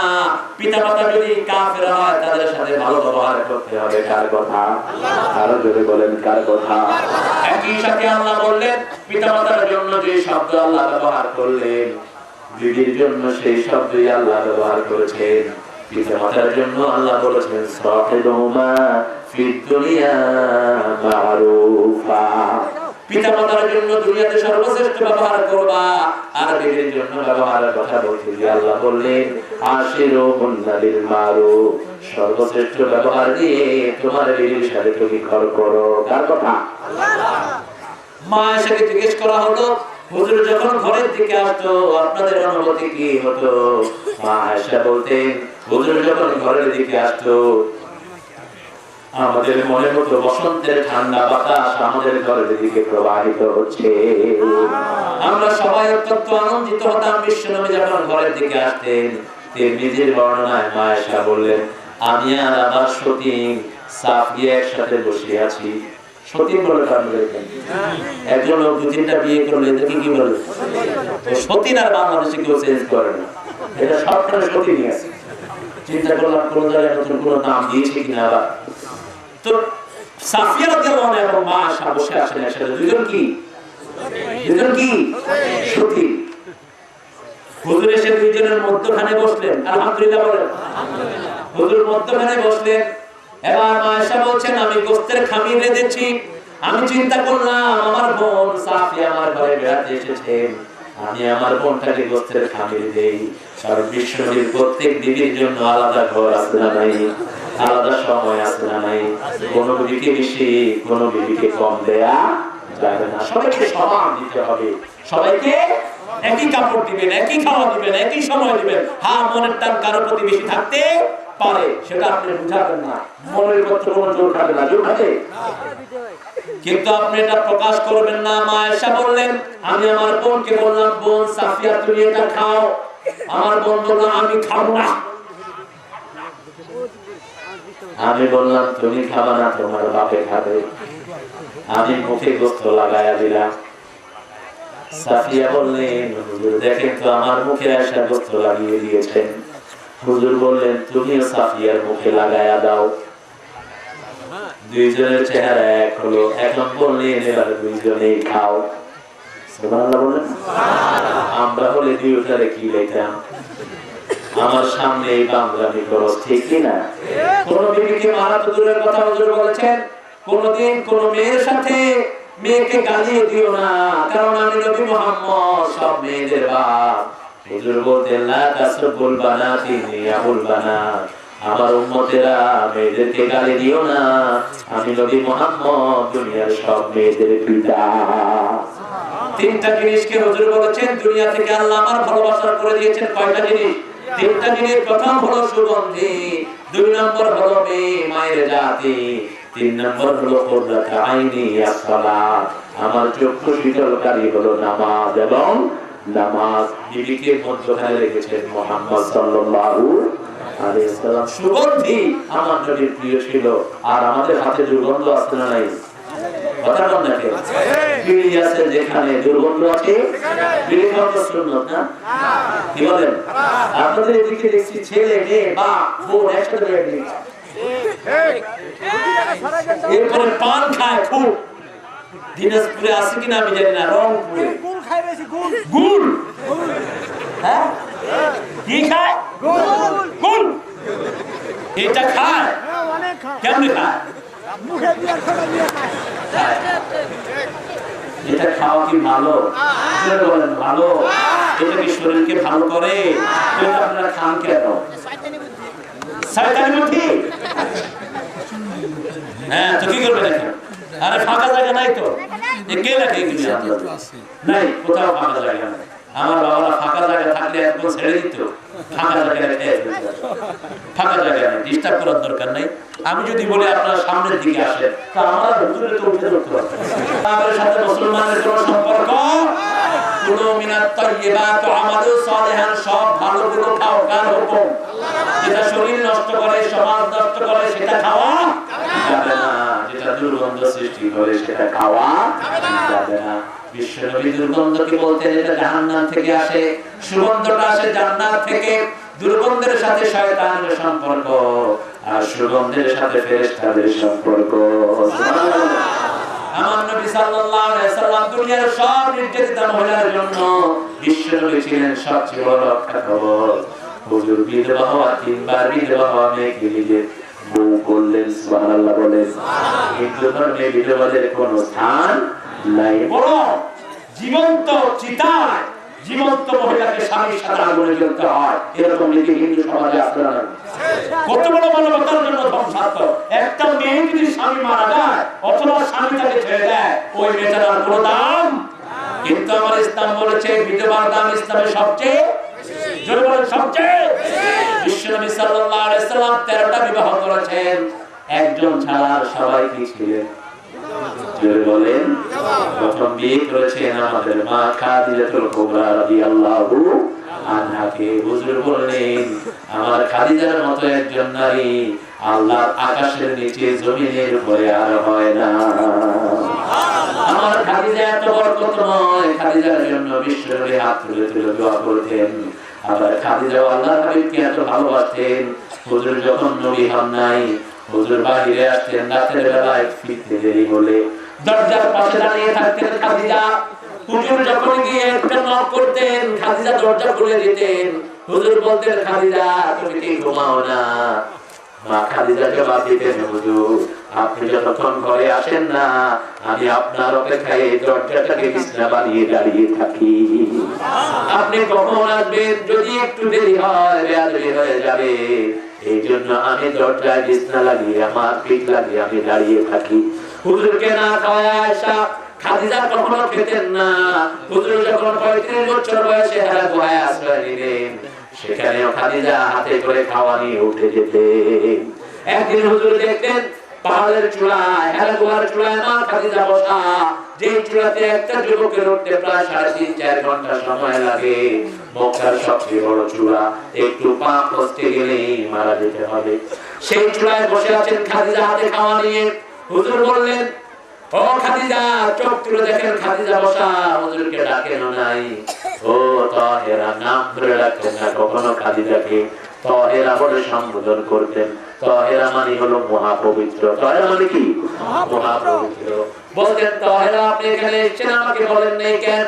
পিতা মাতা যদি কাফের হয় তাদের সাথে ভালো ব্যবহার করতে হবে। কার কথা? আরো জোরে বলেন কার কথা? একই সাথে আল্লাহ বললেন পিতা মাতার জন্য যে শব্দ আল্লাহ ব্যবহার করলেন, বিবির জন্য সেই শব্দই আল্লাহ ব্যবহার করেছেন। পিতা মাতার জন্য আল্লাহ বলেছেন সাহিবুহুমা ফিদ দুনিয়া মারুফা। পিতামাতার জন্য দুনিয়াতে সর্বশ্রেষ্ঠ ব্যবহার করবা, আর বিবির জন্য ব্যবহারের কথা বলতে গিয়ে আল্লাহ বললেন আশিরুহুন্না বিল মারুফ, সর্বশ্রেষ্ঠ ব্যবহার দিয়ে তোমার বিবির সাথে তুমি ঘর করো। কার কথা? মা আয়েশাকে জিজ্ঞেস করা হলো, হুজুর যখন ঘরের দিকে আসতো আপনাদের অনুভূতি কি হতো? মা আয়েশা বলতেন, হুজুর যখন ঘরের দিকে আসতো আমাদের মনে হতো বসন্তের ঠান্ডা বাতাস আমাদের ঘরের দিকে প্রবাহিত হচ্ছে। আমরা সবাই অত্যন্ত আনন্দিত হতাম বিশ্বনবী যখন ঘরের দিকে আসতেন। তিরমিজির বর্ণনায় মা আয়েশা বললেন, আমি আর আমার সতীন সাফিয়া একসাথে বসে আছি। সতীন বলে কারণ বলেছেন, একজন লোক দু তিনটা বিয়ে করলে এদেরকে কি বলে? সতীন আর বাংলাদেশে কেউ চেঞ্জ করে না, এটা সবখানে সতীনই আছে। চিন্তা করলাম কোন জায়গায় নতুন কোন নাম দিয়েছে কিনা। আবার তো সাফিয়া রাদিয়াল্লাহু আনহা এবং মা আয়েশা বসে আছেন একসাথে, দুজন কি সতীন। হুজুর এসে দুইজনের মধ্যখানে বসলেন, আলহামদুলিল্লাহ বলেন। হুজুর মধ্যখানে বসলেন, এবার মা আয়েশা বলছেন, আমি গোশতের খামির রেঁধেছি। আমি চিন্তা করলাম আমার বোন সাফিয়া আমার ঘরে বেড়াতে এসেছেন, আমি আমার বোনটাকে গোশতের খামির দেই। কারণ বিশ্বনবীর প্রত্যেক বিবির জন্য আলাদা ঘর আছে না নাই, আলাদা সময় আছে না নাই। কোন বিবিকে বেশি কোন বিবিকে কম দেয়া যাবে না, সবাইকে সমান দিতে হবে। সবাইকে একই কাপড় দিবেন, একই খাওয়া দিবেন, একই সময় দিবেন। হ্যাঁ, মনের টান কারো প্রতি বেশি থাকতে পারে, সেটা আপনি বুঝাবেন না। মনের পত্র কোনো জোর খাবে না, জোর খাবে, কিন্তু আপনি এটা প্রকাশ করবেন না। মা আয়েশা বললেন, আমি আমার বোনকে বললাম, বোন সাফিয়া তুমি এটা খাও। আমার বোন বলল, আমি খাবো না। আমি বললাম, তুমি খাবা না, তোমার বাপে খাবে। আমি মুখে গোশত লাগায়া দিলাম। সাফিয়া বললেন, হুজুর দেখেন তো আমার মুখে আয়েশা গোশত লাগিয়ে দিয়েছেন। হুজুর বললেন, তুমিও সাফিয়ার মুখে লাগায়া দাও। দুইজনের চেহারা এক হলো। এখন বললেন, এবার দুইজনেই খাও। সুবহানাল্লাহ বলেন। আমরা হলে দুইটারে কি লেখাম, আমার সামনে এই বাংলামি করো, ঠিক কিনা? কোন বিবিকে মারা তো দূরের কথা, হুজুর বলেছেন কোনদিন কোন মেয়ের সাথে মেয়েকে গালি দিও না, কারণ আমি নবী মুহাম্মদ সব মেয়েদের বাপ। হুজুর বলতেন, লা তাসবুল বানাতি নিয়াবুল বানাত, আমার উম্মতেরা মেয়েদেরকে গালি দিও না, আমি নবী মুহাম্মদ দুনিয়ার সব মেয়েদের পিতা। তিনটা জিনিসকে হুজুর বলেছেন দুনিয়া থেকে আল্লাহ আমার ভালোবাসা করে দিয়েছেন। কয়টা জিনিস? তিনটা জিনিস। প্রথম হলো সুগন্ধি, দুই নম্বর হলো মেয়ে মায়ের জাতি, তিন নম্বর হলো কুররাত আইনি as-সালাত, আমার চক্ষু শীতলকারী হলো নামাজ। এবং নামাজ বিবিকে মধ্যখানে রেখেছেন মুহাম্মদ সাল্লাল্লাহু আলাইহি ওয়াসাল্লাম। সুগন্ধি আমার নবীর প্রিয় ছিল। আর আমাদের হাতে দুর্গন্ধ আছে না নাই? কথা বল না, বিড়ি আছে যেখানে দুর্গন্ধ আছে, বিড়ি খাওয়া সুন্নাত না? কি বলেন? আপনাদের এদিকে দেখছি ছেলে মেয়ে বাপ বোন একসাথে বেড়ে দিচ্ছে, এরপরে পান খায় খুব। দিনাজপুরে আছে কিনা আমি জানি না, রংপুরে গুড় খায় বেশি। গুড়, হ্যাঁ কি খায়? গুড়। এটা খায়, কেমনে খায়? এটা খাওয়া কি ভালো? বলেন ভালো? এটা কি শরীরকে ভালো করে? আপনারা খান কেন? শয়তানি বুদ্ধি। হ্যাঁ, তো কি করবে দেখেন? আরে ফাঁকা জায়গা নাই তো, কে লেখে নাই, কোথাও ফাঁকা জায়গা নাই। আমার বাবারা ফাঁকা জায়গা থাকলে একদম ছেড়ে দিত, ফাঁকা জায়গা রেখে। ফাঁকা জায়গা নেই, ডিস্টার্ব করার দরকার নেই। আমি যদি বলি আপনারা সামনের দিকে আসেন, তা আমরা হুজুরে তো উঠে ধরতে পারবো। আমাদের সাথে মুসলমানের কোনো সম্পর্ক, কুলু মিনাত তাইয়্যিবাত ওয়া আমালু সালিহান, সব ভালোগুলো খাও। কার হুকুম? যেটা শরীর নষ্ট করে, সমাজ নষ্ট করে, সেটা খাওয়া যাবে না। যেটা দুর্গন্ধ সৃষ্টি করে, সেটা খাওয়া যাবে না। বিশ্বনবী দুর্গন্ধকে বলতেন এটা জাহান্নাম থেকে আসে, সুগন্ধটা আসে জান্নাত থেকে। দুর্গন্ধের সাথে শয়তানের সম্পর্ক, আর সুগন্ধের সাথে ফেরেশতাদের সম্পর্ক। আমার নবী সাল্লাল্লাহু আলাইহি ওয়াসাল্লাম দুনিয়ার সব নির্যাতিত মহিলার জন্য বিশ্বনবী ছিলেন সবচেয়ে বড় রক্ষাকবচ। হুজুর বিধবা হওয়া, তিনবার বিধবা হওয়া মেয়েকে নিজের বউ করলেন। সুবহানাল্লাহ বলেন। হিন্দু ধর্মে বিধবাদের কোনো স্থান নাই। বড় জীবন্ত চিতায় জীবন্ত মহিলাকে স্বামীর সাথে আগুনে জ্বলতে হয়, এরকম নীতি হিন্দু সমাজে আপনারা কত বড় মানবতার জন্য ধ্বংসাত্মক। একটা মেয়ে যদি স্বামী মারা যায় অথবা স্বামী তাকে ছেড়ে দেয়, ওই মেয়েটার আর কোনো দাম। কিন্তু আমার ইসলাম বলেছে বিধবার দাম ইসলামের সবচেয়ে জোরে বলেন সবচেয়ে। বিশ্বনবী সাল্লাল্লাহু আলাইহি সাল্লাম 13টা বিবাহ করেছেন, একজন ছাড়া সবাই কি ছিলেন? জোরে বলেন। প্রথম বিয়ে করেছেন আমাদের মা খাদিজাতুল কুবরা রাদিয়াল্লাহু আনহাকে। হুজুর বললেন আমার খাদিজার মতো একজন নারী আল্লাহর আকাশের নিচে জমিনের উপরে আর হয় না। আমার খাদিজা এত বরকতময়, খাদিজার জন্য বিশ্বনবী হাত তুলে তুলে দোয়া করতেন। আবার খাদিজা আল্লাহর হাবিবকে এত ভালোবাসতেন, হুজুর যখন নবী হন নাই হুজুর বাইরে আসতেন রাতের বেলায়, ফিরতে দেরি হলে দরজার পাশে দাঁড়িয়ে থাকতেন খাদিজা। হুজুর যখন গিয়ে একটা নক করতেন খাদিজা দরজা খুলে দিতেন। হুজুর বলতেন খাদিজা তুমি কি ঘুমাও না? মা খাদিজা জবাব দিতেন হুজুর আপনি যতক্ষণ ঘরে আসেন না আমি আপনার অপেক্ষায় দরজাটাকে বিছানা বানিয়ে দাঁড়িয়ে থাকি। আপনি কখন আসবেন? যদি একটু দেরি হয় বেয়াদবি হয়ে যাবে, এই জন্য আমি দরজায় বিছানা লাগিয়ে আমার পিঠ লাগিয়ে আমি দাঁড়িয়ে থাকি। হুজুরকে না খাওয়ায় আয়েশা খাদিজা কখনো খেতেন না। হুজুর যখন 35 বছর বয়সে হেরা গুহায় আশ্রয় নিলেন, সেখানেও খাদিজা হাতে করে খাওয়া নিয়ে উঠে যেতেন। একদিন হুজুর দেখতেন পাহাড়ের চূড়ায় হেরা গুহার চূড়ায় মা খাদিজা বসা, যে চূড়াতে একটা যুবকের উঠতে প্রায় 3.5-4 ঘন্টা সময় লাগে। মক্কার সবচেয়ে বড় চূড়া, একটু পা খসতে গেলেই মারা যেতে হবে। সেই চূড়ায় বসে আছেন খাদিজা হাতে খাওয়া নিয়ে। হুজুর বললেন ও খাদিজা, চোখ তুলে দেখেন খাদিজা বসা, হুজুরকে ডাকেন নাই। ও তাহেরা, নাম ধরে ডাকতেন না কখনো খাদিজাকে, তাহেরা বলে সম্বোধন করতেন। তাহেরা মানে হলো মহাপবিত্র। তাহেরা মানে কি? মহাপবিত্র। বলতেন তাহেরা আপনি এখানে এসেছেন আমাকে বলেন নাই কেন?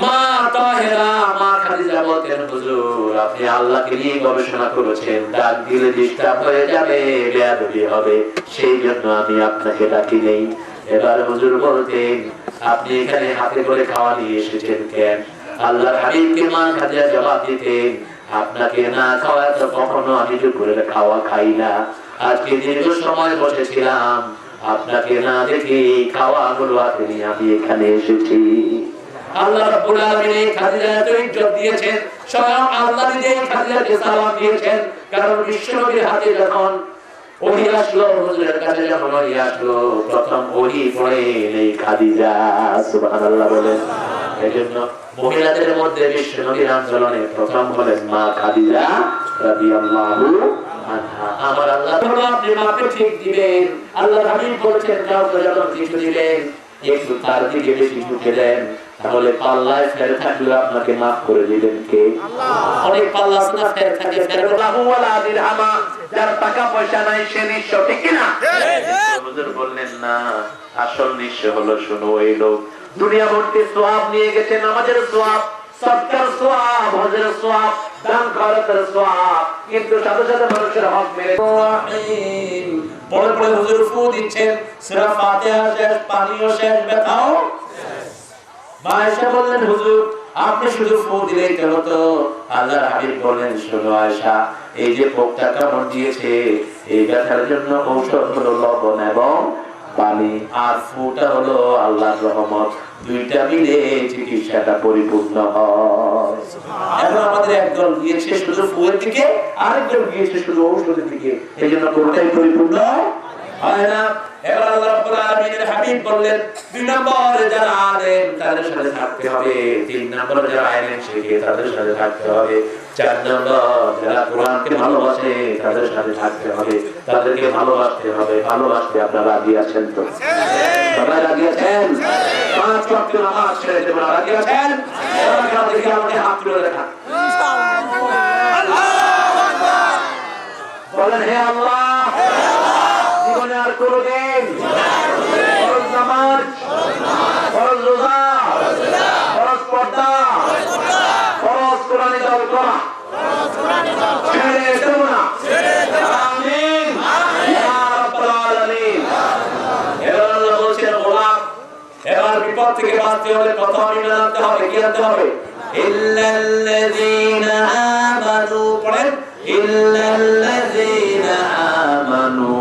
মা তাহেরা, মা খাদিজা বলতেন হুজুর আপনি আল্লাহকে নিয়ে গবেষণা করেছেন, ডাক দিলে ডিস্টার্ব হয়ে যাবে, বেয়াদবি হবে, সেই জন্য আমি আপনাকে ডাকি নেই। এবার হুজুর বলতেন আপনি এখানে হাতে করে খাওয়া নিয়ে এসেছেন কেন? আল্লাহর হাবিবকে মা খাদিজা জবাব দিতেন আপনাকে না খাওয়ায় তো কখনো আমি দুপুরের খাওয়া খাই না। আজকে দীর্ঘ সময় বসেছিলাম, আপনাকে না দেখে খাওয়াগুলো হাতে নিয়ে আমি এখানে এসেছি। আল্লাহ রাব্বুল আলামিন খাদিজাকে ইজ্জত দিয়েছেন, স্বয়ং আল্লাহ নিজেই খাদিজাকে সালাম দিয়েছেন। কারণ বিশ্বনবীর হাতে যখন ওহী আসলো, হুজুরের কাছে যখন ওহী আসলো, প্রথম ওহী পড়ে এই খাদিজা। সুবহানাল্লাহ বলেন। এজন্য মহিলাদের মধ্যে বিশ্বনবীর আন্দোলনে প্রথম হলেন মা খাদিজা রাদিয়াল্লাহু আনহা। আমার আল্লাহ বলে আপনি মাপে ঠিক দিবেন। আল্লাহর হাবিব বলেছেন কাউকে যখন কিছু দিবেন একটু তার দিকে বেশি ঝুঁকে দেন, তাহলে পাল্লায় ফের থাকলে আপনাকে মাফ করে দিবেন কে? আল্লাহ। অনেক পাল্লা আছে না ফের থাকে, ফের লাহু ওয়ালা দিরহামা, যার টাকা পয়সা নাই সে নিঃস্ব, ঠিক কি না? হুজুর বললেন না, আসল নিঃস্ব হলো শুনো এই লোক দুনিয়া ভর্তি সওয়াব নিয়ে গেছে, নামাজের সওয়াব, সদকার সওয়াব, হজের সওয়াব, দান খয়রাতের সওয়াব, কিন্তু সাথে সাথে মানুষের হক মেরে পরে পরে হুজুর ফু দিচ্ছেন, সূরা ফাতিহা শেষ, পানিও শেষ, ব্যথাও শেষ। মা আয়েশা বললেন হুজুর আপনি শুধু ফু দিলেই তো হতো। আল্লাহর হাবিব বললেন শোনো আয়েশা, এই যে পোকটা কামড় দিয়েছে এই ব্যথার জন্য ঔষধ হলো লবণ এবং পানি, আর ফুটা হলো আল্লাহর রহমত, দুইটা মিলে চিকিৎসাটা পরিপূর্ণ হয়। এখন আমাদের একদল গিয়েছে শুধু ফুয়ের দিকে, আরেকদল গিয়েছে শুধু ঔষধের দিকে, এই জন্য কোনটাই পরিপূর্ণ হয় না। এবার আল্লাহ রাব্বুল আলামিনের হাবিব বললেন 2 নম্বরে যারা আলেম তাদের সাথে থাকতে হবে, 3 নম্বরে যারা আলেম শিখে তাদের সাথে থাকতে হবে, 4 নম্বর যারা কোরআনকে ভালোবাসে তাদের সাথে থাকতে হবে, তাদেরকে ভালোবাসতে হবে। ভালোবাসতে আপনারা রাজি আছেন তো? সবাই রাজি আছেন? 5 ওয়াক্ত নামাজ ছেড়ে দেবেন, রাজি আছেন? সবাই দেখে আমাদের হাত তুলে রাখা, বলেন হে আল্লাহ জীবনে আর কোনদিন ফরজ নামাজ, ফরজ রোজা, ফরজ পর্দা, ফরজ কোরআনি দল করা ছেড়ে দেব না। আমিন ইয়া রাব্বাল আলামিন। এবার আল্লাহ বলছেন গোলাম, এবার থেকে বাঁচতে হলে প্রথম ঈমান আনতে হবে, কি আনতে হবে? ইল্লাল্লাযীনা আমানু, পড়েন, ইল্লাল্লাযীনা আমানু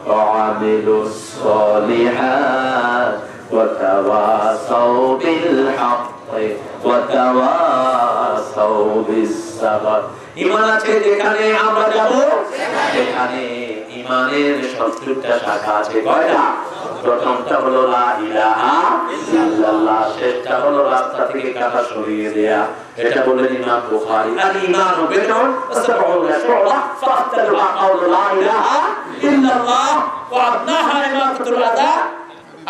ওয়া আমিলুস সলিহাত ওয়া তাওয়াসাউ বিল হক্কি ওয়া তাওয়াসাউ বিস সাবর। ঈমান আছে যেখানে আমরা যাব সেখানে ঈমানের 70টা শাখা আছে। কয়টা? প্রথমটা হলো লা ইলাহা ইল্লাল্লাহ, শেষটা হলো রাস্তা থেকে কাঁটা সরিয়ে দেয়া। এটা বলেন ইমাম বুখারী, আল ঈমানু বিদ'ুন ওয়া সাবউনা শু'বা ফাআফদালুহা কাওলু লা ইলাহা ইল্লাল্লাহ ওয়া আদনাহা ইমাতাতুল আযা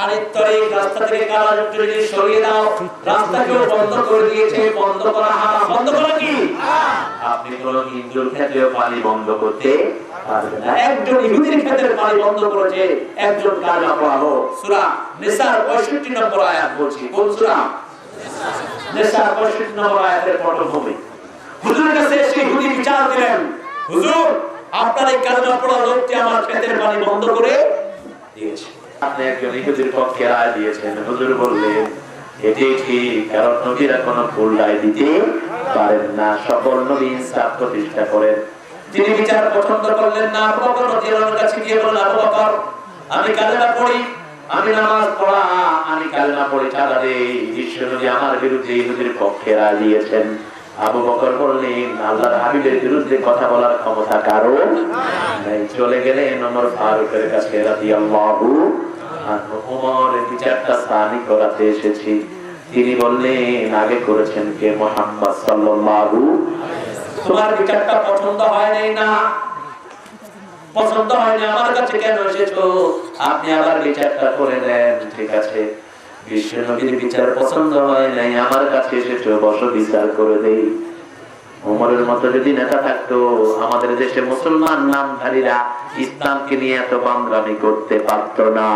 আনিত তরিক, রাস্তা থেকে কাঁটা যদি সরিয়ে দাও। রাস্তাকেও বন্ধ করে দিয়েছে, বন্ধ করা হারাম। বন্ধ করা কি? আপনি কোন হিন্দুর ক্ষেত্রেও পানি বন্ধ করতে পারবেন না। একজন ইহুদির ক্ষেত্রে পানি বন্ধ করেছে, একজন কালেমা পড়ালো। সূরা নিসার 65 নম্বর আয়াত বলছি। কোন সূরা? নিসার 65 নম্বর আয়াতের পটভূমি। হুজুরের কাছে এসে ইহুদি বিচার দিলেন, হুজুর আপনার এই কালেমা পড়া লোকটি আমার ক্ষেতের পানি বন্ধ করে দিয়েছে। আপনি একজন ইহুদির পক্ষে রায় দিয়েছেন। হুজুর বললেন এটাই ঠিক, কারণ নবীরা কোনো ভুল রায় দিতে পারেন না, সকল নবী ইনসাফ প্রতিষ্ঠা করেন। তিনি বিচার পছন্দ করলেন না। আবু বকর রাদিয়াল্লাহু আনহু কাছে গিয়ে বললেন, আবু বকর আমি কালেমা পড়ি, আমি নামাজ পড়া, আমি কালেমা পড়ি ছাড়া দেই, বিশ্বনবী আমার বিরুদ্ধে ইহুদির পক্ষে রায় দিয়েছেন। আবু বকর বললেন আল্লাহর হাবিবের বিরুদ্ধে কথা বলার ক্ষমতা কারো নাই। চলে গেলেন ওমর ফারুকের কাছে রাদিয়াল্লাহু আনহু। ওমরের বিচারটা সানি করাতে এসেছি। তিনি বললেন আগে করেছেন কে? মুহাম্মদ সাল্লাল্লাহু। তোমার বিচারটা পছন্দ হয় নাই না? পছন্দ হয় না, আমার কাছে কেন এসেছো? আপনি আবার বিচারটা করে দেন। ঠিক আছে, বিশ্বনবীর বিচার পছন্দ হয় নাই, আমার কাছে এসেছো, বসো বিচার করে দেই। ওমরের মতো যদি নেতা থাকতো আমাদের দেশে মুসলমান নামধারীরা ইসলামকে নিয়ে এত বাংলামি করতে পারতো না।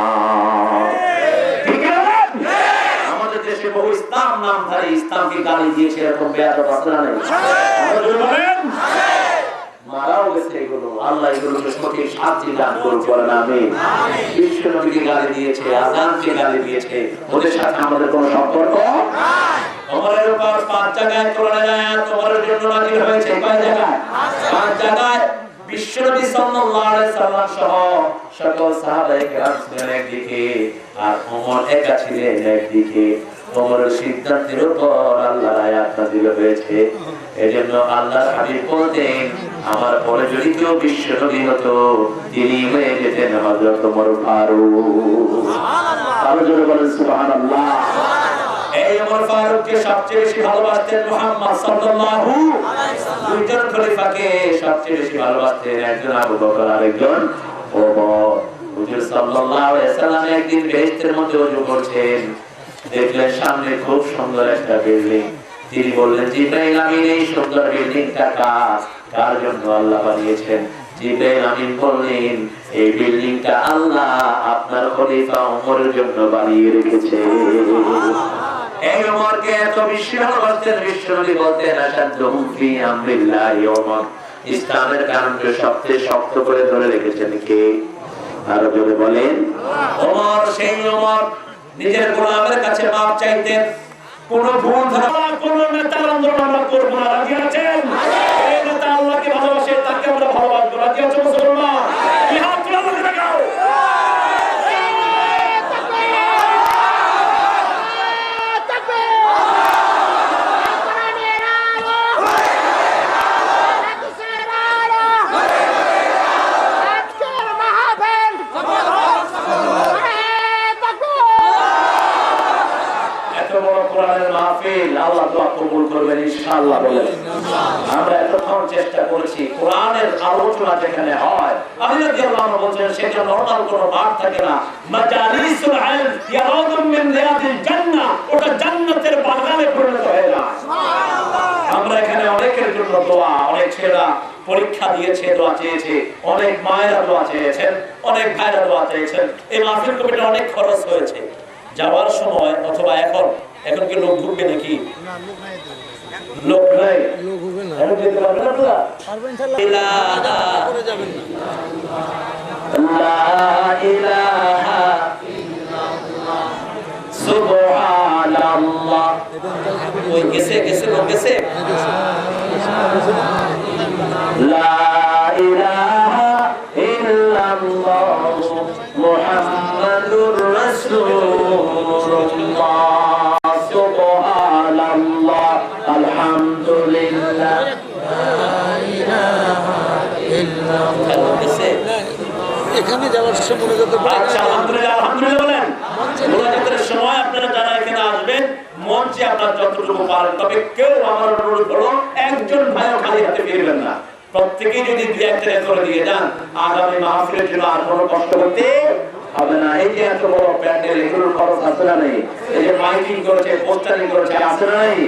আমাদের দেশে বহু ইসলাম নামধারী ইসলামকে গালি দিয়েছে, এরকম বেয়াদব আছে না নাই? মারাও গেছে এগুলো। আল্লাহ এগুলোকে সঠিক শাস্তি দান করুন, বলেন আমিন। বিশ্বনবীকে গালি দিয়েছে, আযানকে গালি দিয়েছে, ওদের সাথে আমাদের কোনো সম্পর্ক নাই। ওমরের উপর 5 জায়গায় কোরআনের আয়াত ওমরের জন্য নাযিল হয়েছে। কয় জায়গায়? 5 জায়গায়। বিশ্বনবী সাল্লাল্লাহু আলাইহি সাল্লাম সহ সকল সাহাবায়ে কেরাম ছিলেন একদিকে, আর ওমর একা ছিলেন একদিকে। ওমরের সিদ্ধান্তের উপর আল্লাহর আয়াত নাযিল হয়েছে। এজন্য আল্লাহর হাবিব বলতেন আমার পরে যদি কেউ বিশ্বনবী হতো তিনি হয়ে যেতেন হযরত ওমর ফারুক। সুবহানাল্লাহ। আরো জোরে বলেন সুবহানাল্লাহ। এই ওমর ফারুককে সবচেয়ে বেশি ভালোবাসতেন মুহাম্মদ সাল্লাল্লাহু আলাইহি সাল্লাম। দুইজন খলিফাকে সবচেয়ে বেশি ভালোবাসতেন, একজন আবু বকর আর একজন ওমর। হুজুর সাল্লাল্লাহু আলাইহি সাল্লাম একদিন বেহেশতের মধ্যে ওযু করছেন, দেখলেন সামনে খুব সুন্দর একটা বিল্ডিং। তিনি বললেন জিবরাইল আমিন এই সুন্দর বিল্ডিংটা কার জন্য আল্লাহ বানিয়েছেন? জিবরাইল আমিন বললেন এই বিল্ডিংটা আল্লাহ আপনার খলিফা ওমরের জন্য বানিয়ে রেখেছে। এই ওমরকে এত বেশি ভালোবাসতেন, বিশ্বনবী বলতেন আশাদুহুম ফি আমরিল্লাহি ওমর। ইসলামের কারণকে সবচেয়ে শক্ত করে ধরে রেখেছেন কে? আরো জোরে বলেন। ওমর সেই ওমর নিজের গোলামের কাছে মাপ চাইতেন। কোন ভুল ধরা কোন নেতার আন্দোলন আমরা করব না। রাজি আছেন? এই নেতা আল্লাহকে ভালোবাসে, তাকে আমরা ভালোবাসবো। রাজি আছেন মুসলমান? কি হাত তুলে আল্লাহকে দেখাও। আল্লাহ দোয়া কবুল করবেন ইনশাআল্লাহ। বলেন আমরা এতক্ষণ চেষ্টা করেছি কোরআনের আলোচনা যেখানে হয়, আলী রাদিয়াল্লাহু আনহু বলেন সেটা নরমাল কোনো ভাব থাকে না। মাজালিসুল ইলম ইয়ারাদুম মিন রিয়াদিল জান্নাহ, ওটা জান্নাতের বাগানে পরিণত হয়ে যায়। সুবহানাল্লাহ। আমরা এখানে অনেকের জন্য দোয়া, অনেক ছেলেরা পরীক্ষা দিয়েছে, দোয়া চেয়েছে, অনেক মায়েরা দোয়া চেয়েছেন, অনেক ভাইরা দোয়া চেয়েছেন। এই মাহফিল কমিটির অনেক খরচ হয়েছে। যাওয়ার সময় অথবা এখন কি লোক ঢুকবে নাকি? লোক নাই, লোক হবে না। এখন যেতে পারবেন আপনারা? পারবেন ইনশাআল্লাহ। লা ইলাহা ইল্লাল্লাহ সুবহান ওই গেছে গেছে লোক গেছে লা ইলাহা ইল্লাল্লাহ মুহাম্মাদুর রাসূলুল্লাহ সুবহানাল্লাহ আলহামদুলিল্লাহ লা ইলাহা ইল্লাল্লাহ গেছে এখানে যাওয়ার সময় মনে করতে আচ্ছা আলহামদুলিল্লাহ আলহামদুলিল্লাহ বলেন মোনাজাতের সময় আপনারা যারা এখানে আসবেন মঞ্চে আপনারা যতটুকু পারেন তবে কেউ আমার অনুরোধ করো একজন ভাইও খালি হাতে ফিরবেন না প্রত্যেকেই যদি দুই একটা করে দিয়ে যান আগামী মাহফিলের জন্য আর কোনো কষ্ট করতে হবে না এই যে এত বড় প্যান্ডেল এগুলোর খরচ আছে না নেই এই যে মাইকিং করেছে পোস্টারিং করেছে আছে না নেই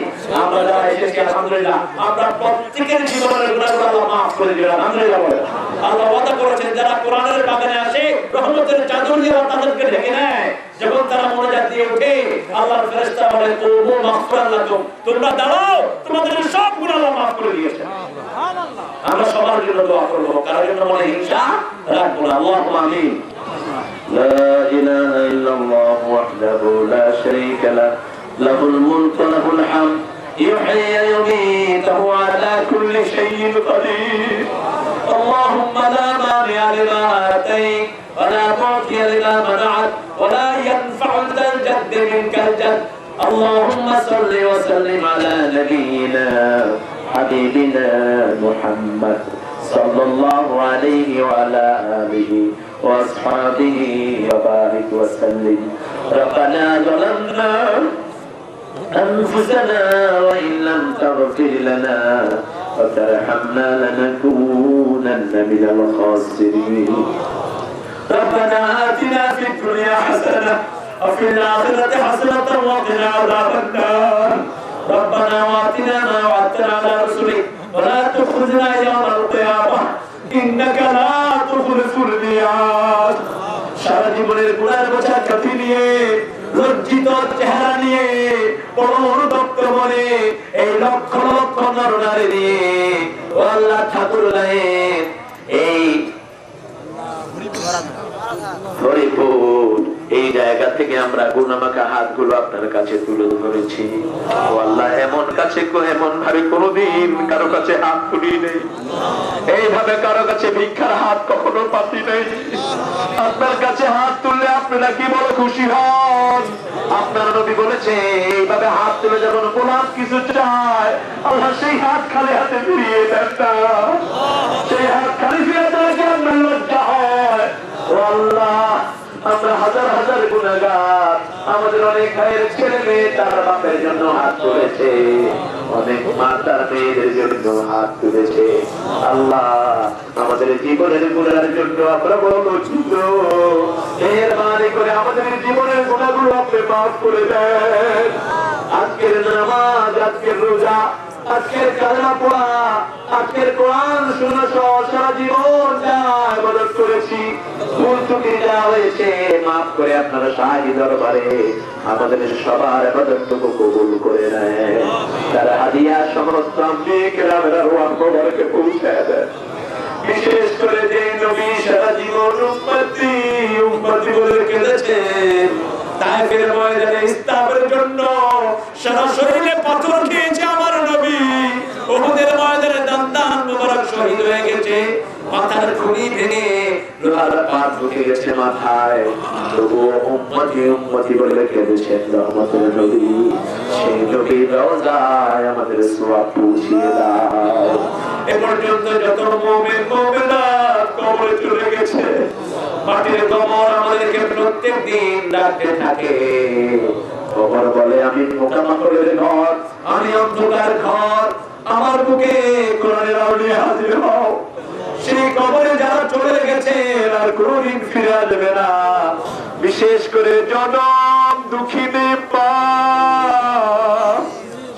আমরা যারা এসেছি আলহামদুলিল্লাহ আমরা প্রত্যেকের জীবনের গুনাহগুলো আল্লাহ মাফ করে দিবেন আলহামদুলিল্লাহ বলেন আল্লাহ ওয়াদা করেছেন যারা কোরআনের বাগানে আসে রহমতের চাদর দিয়ে তাদেরকে ঢেকে নেয় যখন তারা মোনাজাত দিয়ে ওঠে আল্লাহর ফেরেশতা বলে কুমু মাগফিরাত লাকুম তোমরা দাঁড়াও তোমাদের সব গুনাহ আল্লাহ মাফ করে দিয়েছেন সুবহানাল্লাহ আমরা সবার জন্য দোয়া করব কারোর জন্য মনে হিংসা রাখবো না আল্লাহুম্মা আমিন لا إله إلا الله وحده لا شريك له له الملك وله الحمد يحيي ويميت وهو على كل شيء قدير اللهم لا مانع لما آتيت ولا معطي لما منعت ولا ينفع ذا الجد منك الجد اللهم صل وسلم على نبينا حبيبنا محمد صلى الله عليه وعلى آله وأصحابه وبارك وسلم ربنا ظلمنا أنفسنا وإن لم تغفر لنا وترحمنا لنكونن من الخاسرين ربنا آتنا في الدنيا حسنة وفي الآخرة حسنة وقنا عذاب النار ربنا وآتنا ما وعدتنا على رسلك ولا تخزنا يوم القيامة إنك لا تخلف الميعاد সারা জীবনের গুনার বোঝা কাঁধে নিয়ে লজ্জিত চেহারা নিয়ে বড় অনুতপ্ত মনে এই লক্ষ লক্ষ নরনারী নিয়ে ও আল্লাহ ঠাকুর লাইন এই হরিপুর এই জায়গা থেকে আমরা গুনামাখা হাতগুলো আপনার কাছে তুলে ধরেছি ও আল্লাহ এমন কাছে এমন ভাবে কোনোদিন কারো কাছে হাত তুলি নেই এইভাবে কারো কাছে ভিক্ষার হাত কখনো পাতি নেই আপনার কাছে হাত তুললে আপনারা কি বড় খুশি হন আপনার নবী বলেছে এইভাবে হাত তুলে যখন গোলাম কিছু চায় আল্লাহ সেই হাত খালি হাতে ফিরিয়ে দেন না সেই হাত খালি ফিরিয়ে দেওয়াকে আপনার লজ্জা হয় ও আল্লাহ আমরা হাজার হাজার গুনাহগার আমাদের অনেক ভাইয়ের ছেলে মেয়ে তার বাপের জন্য হাত তুলেছে অনেক মা তার মেয়েদের জন্য হাত তুলেছে আল্লাহ আমাদের জীবনের গুনাহের জন্য আমরা বড় লজ্জিত মেহেরবানি করে আমাদের জীবনের গুনাহগুলো আপনি মাফ করে দেন আজকের নামাজ আজকের রোজা আজকের কালেমা পড়া আজকের কোরআন শোনা সহ সারা জীবন যা ইবাদত করেছি ভুল ত্রুটি যা হয়েছে মাফ করে আপনারা শাহী দরবারে আমাদের সবার ইবাদতটুকু কবুল করে নেন তার হাদিয়া সমস্ত আম্বিয়া-কেরামের রূহ মুবারকে পৌঁছে দেন বিশেষ করে যে নবী সারা জীবন উম্মতি উম্মতি বলে কেঁদেছেন তায়েফের ময়দানে ইসলামের জন্য সারা শরীরে পাথর খেয়েছে আমার নবী উহুদের ময়দানে দান মুবারক শহীদ হয়ে গেছে মাথার খুলি ভেঙে লোহার পাত ঢুকে গেছে মাথায় তবুও উম্মতি উম্মতি বলে কেঁদেছেন রহমতের নবী সেই নবীর রওজায় আমাদের সওয়াব পৌঁছিয়ে দাও এ পর্যন্ত যত মুমিন মুমিনাত কবরে চলে গেছে মাটির কবর আমাদেরকে প্রত্যেক দিন ডাকতে থাকে কবর বলে আমি পোকামাকড়ের ঘর আমি অন্ধকার ঘর আমার বুকে কোরআনের আউলিয়া হাজির হও সেই কবরে যারা চলে গেছে আর কোনদিন ফিরে আসবে না বিশেষ করে জনম দুঃখিনী পা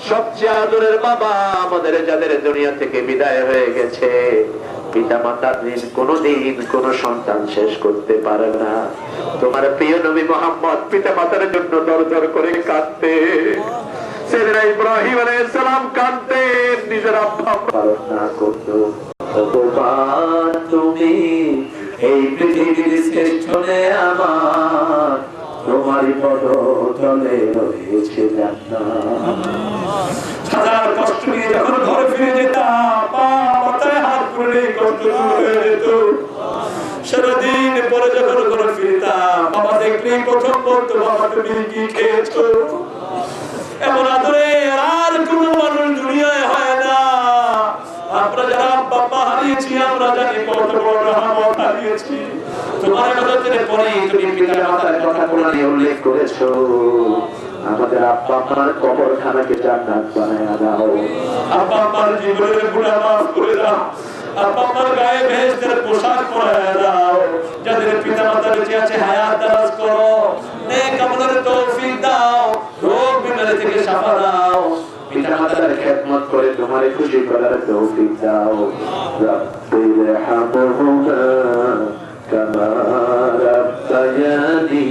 সবচেয়ে আদরের বাবা আমাদের যাদের দুনিয়া থেকে বিদায় হয়ে গেছে পিতা মাতার ঋণ কোনদিন কোন সন্তান শেষ করতে পারে না তোমার প্রিয় নবী মুহাম্মদ পিতা মাতার জন্য দরদর করে কাঁদতে সেদিন ইব্রাহিম আলাইহিস সালাম কাঁদতেন নিজের আব্বা পালন না করত ভগবান তুমি এই পৃথিবীর শ্রেষ্ঠ নেয়ামত তোমারই পদ তলে রয়েছে জান্নাত। হাজার কষ্ট নিয়ে যখন ঘরে ফিরে যেতাম, পা মাথায় হাত পুরে কষ্ট দূর হয়ে যেত। সারাদিন পরে যখন ঘরে ফিরতাম, বাবা দেখলেই প্রথম বলতো, বাবা তুমি কি খেয়েছো? এমন আদরে আর কোন মানুষ দুনিয়ায় হয় না। আমরা যারা বাবা হারিয়েছি, আমরা জানি কত বড় রহমত হারিয়েছি। তোমার মদতের পরে তুমি পিতা মাতার কথা কোরআনে উল্লেখ করেছো, আমাদের আব্বা মার কবরখানাকে জান্নাত বানায়া দাও। আব্বা আমার জীবনের গুনাহ মাফ করে দাও। আব্বা আমার গায়ে বেহেশতের পোশাক পরায়া দাও। যাদের পিতা মাতা বেঁচে আছে হায়াত দারাজ করো, নেক আমলের তৌফিক দাও, রোগ বিমারি থেকে শাফা দাও। পিতা মাতার খেদমত করে তোমার খুশি করার তৌফিক দাও। রাব্বিরহামহুমা কামা রাব্বায়ানি